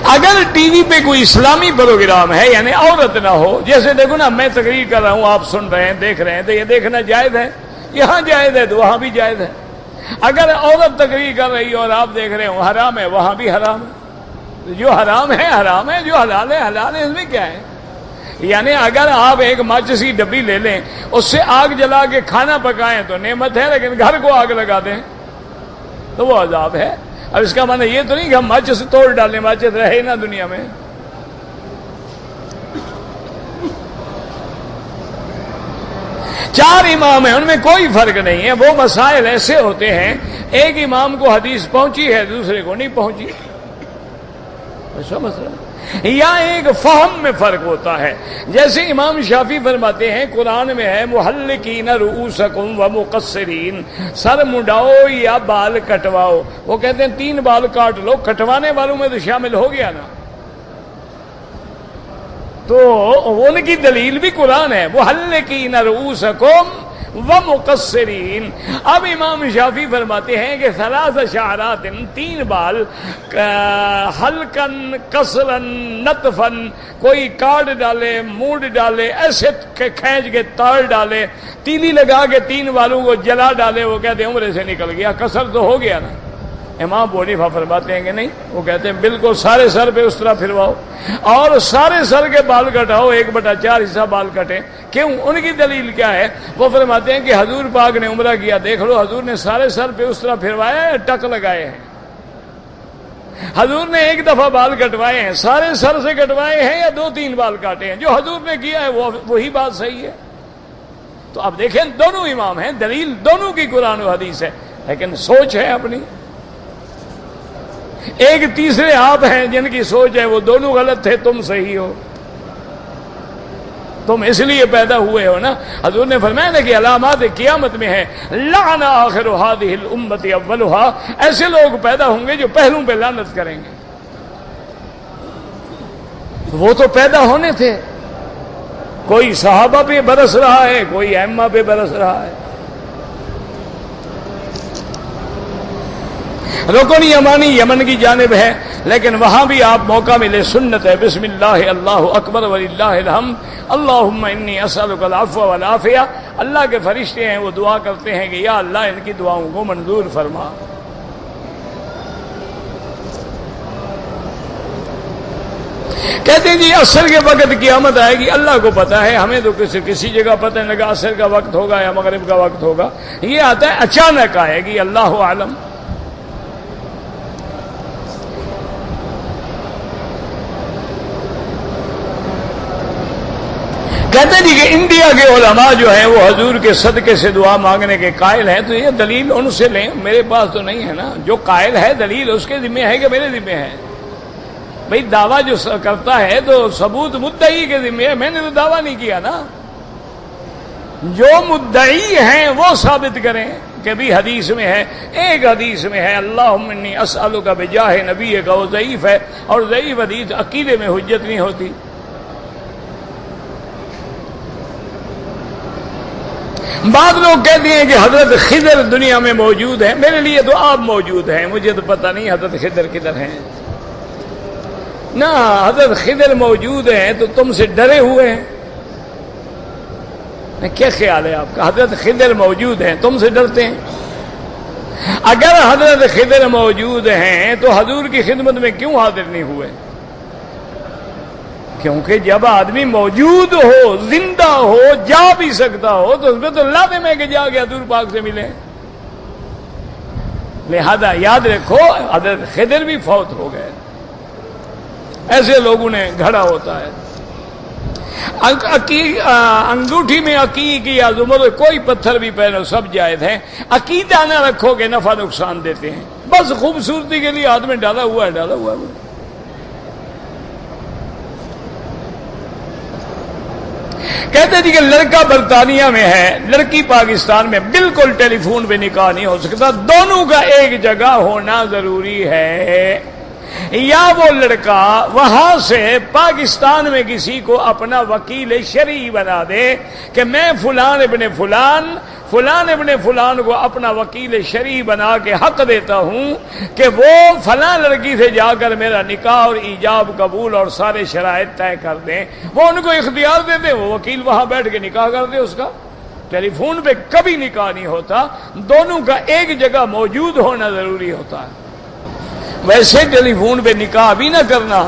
اگر ٹی وی پہ کوئی اسلامی پروگرام ہے، یعنی عورت نہ ہو، جیسے دیکھو نا میں تقریر کر رہا ہوں، آپ سن رہے ہیں، دیکھ رہے ہیں، تو یہ دیکھنا جائز ہے. یہاں جائز ہے تو وہاں بھی جائز ہے. اگر عورت تقریر کر رہی ہو اور آپ دیکھ رہے ہو حرام ہے، وہاں بھی حرام ہے. جو حرام ہے حرام ہے، جو حلال ہے حلال ہے. اس میں کیا ہے؟ یعنی اگر آپ ایک ماچس کی ڈبی لے لیں، اس سے آگ جلا کے کھانا پکائیں تو نعمت ہے، لیکن گھر کو آگ لگا دیں تو وہ عذاب ہے. اب اس کا معنی یہ تو نہیں کہ ہم ماچس توڑ ڈالیں، ماچس رہے نا دنیا میں. چار امام ہیں، ان میں کوئی فرق نہیں ہے. وہ مسائل ایسے ہوتے ہیں، ایک امام کو حدیث پہنچی ہے، دوسرے کو نہیں پہنچی، ایسا مسئلہ. یا ایک فہم میں فرق ہوتا ہے. جیسے امام شافعی فرماتے ہیں قرآن میں ہے محلقین رؤوسکم و مقصرین، سر منڈاؤ یا بال کٹواؤ. وہ کہتے ہیں 3 بال کاٹ لو، کٹوانے والوں میں تو شامل ہو گیا نا. تو ان کی دلیل بھی قرآن ہے، محلقین رؤوسکم ومقصرین. اب امام شافعی فرماتے ہیں کہ 3 شعرات، 3 بال، حلقن قصرن نطفن، کوئی کاٹ ڈالے، موڑ ڈالے، ایسے کھینچ کے تاڑ ڈالے، تیلی لگا کے 3 بالوں کو جلا ڈالے، وہ کہتے ہیں عمرے سے نکل گیا، قصر تو ہو گیا نا. امام ابو حنیفہ فرماتے ہیں کہ نہیں، وہ کہتے ہیں بالکل سارے سر پہ اس طرح پھرواؤ اور سارے سر کے بال کٹاؤ، 1/4 حصہ بال کٹیں. کیوں؟ ان کی دلیل کیا ہے؟ وہ فرماتے ہیں کہ حضور پاک نے عمرہ کیا، دیکھ لو حضور نے سارے سر پہ اس طرح پھروایا ہے، ٹک لگائے ہیں. حضور نے 1 دفعہ بال کٹوائے ہیں، سارے سر سے کٹوائے ہیں یا 2-3 بال کاٹے ہیں؟ جو حضور نے کیا ہے وہی بات صحیح ہے. تو اب دیکھیں دونوں امام ہیں، دلیل دونوں کی قرآن و حدیث ہے، لیکن سوچ ہے اپنی. ایک تیسرے آپ ہیں جن کی سوچ ہے وہ دونوں غلط تھے، تم صحیح ہو، تم اس لیے پیدا ہوئے ہو نا. حضور نے فرمایا نا کہ علامات قیامت میں ہے لعن آخر هذه الامه اولها، ایسے لوگ پیدا ہوں گے جو پہلوں پہ لعنت کریں گے. وہ تو پیدا ہونے تھے، کوئی صحابہ پہ برس رہا ہے، کوئی ائمہ پہ برس رہا ہے. رکن یمانی یمن کی جانب ہے، لیکن وہاں بھی آپ موقع ملے سنت ہے بسم اللہ اللہ اکبر وللہ الحمد اللہم انی اسألک العفو والعافیہ. اللہ کے فرشتے ہیں، وہ دعا کرتے ہیں کہ یا اللہ ان کی دعاؤں کو منظور فرما. کہتے ہیں جی عصر کے وقت قیامت آئے گی، اللہ کو پتا ہے، ہمیں تو کسی جگہ پتہ نہیں لگا عصر کا وقت ہوگا یا مغرب کا وقت ہوگا. یہ آتا ہے اچانک آئے گی، اللہ عالم. کہتے ہیں جی کہ انڈیا کے علماء جو ہیں وہ حضور کے صدقے سے دعا مانگنے کے قائل ہیں، تو یہ دلیل ان سے لیں، میرے پاس تو نہیں ہے نا. جو قائل ہے دلیل اس کے ذمہ ہے کہ میرے ذمہ ہے؟ بھئی دعویٰ جو کرتا ہے تو ثبوت مدعی کے ذمہ ہے، میں نے تو دعویٰ نہیں کیا نا. جو مدعی ہیں وہ ثابت کریں کہ بھی حدیث میں ہے. ایک حدیث میں ہے اللہم انی اسألک بجاہ نبیک، وہ ضعیف ہے، اور ضعیف حدیث عقیدے میں حجت نہیں ہوتی. بعض لوگ کہتے ہیں کہ حضرت خضر دنیا میں موجود ہیں. میرے لیے تو آپ موجود ہیں, مجھے تو پتہ نہیں حضرت خضر کدھر ہیں. نہ حضرت خضر موجود ہیں تو تم سے ڈرے ہوئے ہیں. کیا خیال ہے آپ کا؟ حضرت خضر موجود ہیں تم سے ڈرتے ہیں؟ اگر حضرت خضر موجود ہیں تو حضور کی خدمت میں کیوں حاضر نہیں ہوئے؟ کیونکہ جب آدمی موجود ہو, زندہ ہو, جا بھی سکتا ہو تو اس میں تو لازم ہے کہ جا کے حضور پاک سے ملے. لہذا یاد رکھو حضرت خضر بھی فوت ہو گئے. ایسے لوگوں نے گھڑا ہوتا ہے. انگوٹھی میں عقیق کی عظمت, کوئی پتھر بھی پہنو سب جائز ہیں. عقیدہ نہ رکھو کہ نفع نقصان دیتے ہیں, بس خوبصورتی کے لیے ہاتھ میں ڈالا ہوا ہے, ڈالا ہوا ہے. کہتے جی کہ لڑکا برطانیہ میں ہے, لڑکی پاکستان میں, بالکل ٹیلی فون پہ نکاح نہیں ہو سکتا, دونوں کا ایک جگہ ہونا ضروری ہے. یا وہ لڑکا وہاں سے پاکستان میں کسی کو اپنا وکیل شرعی بنا دے کہ میں فلان ابن فلان کو اپنا وکیل شرعی بنا کے حق دیتا ہوں کہ وہ فلاں لڑکی سے جا کر میرا نکاح اور ایجاب قبول اور سارے شرائط طے کر دیں. وہ ان کو اختیار دے دیں, وہ وکیل وہاں بیٹھ کے نکاح کر دے اس کا. ٹیلی فون پہ کبھی نکاح نہیں ہوتا, دونوں کا ایک جگہ موجود ہونا ضروری ہوتا ہے. ویسے ٹیلی فون پہ نکاح بھی نہ کرنا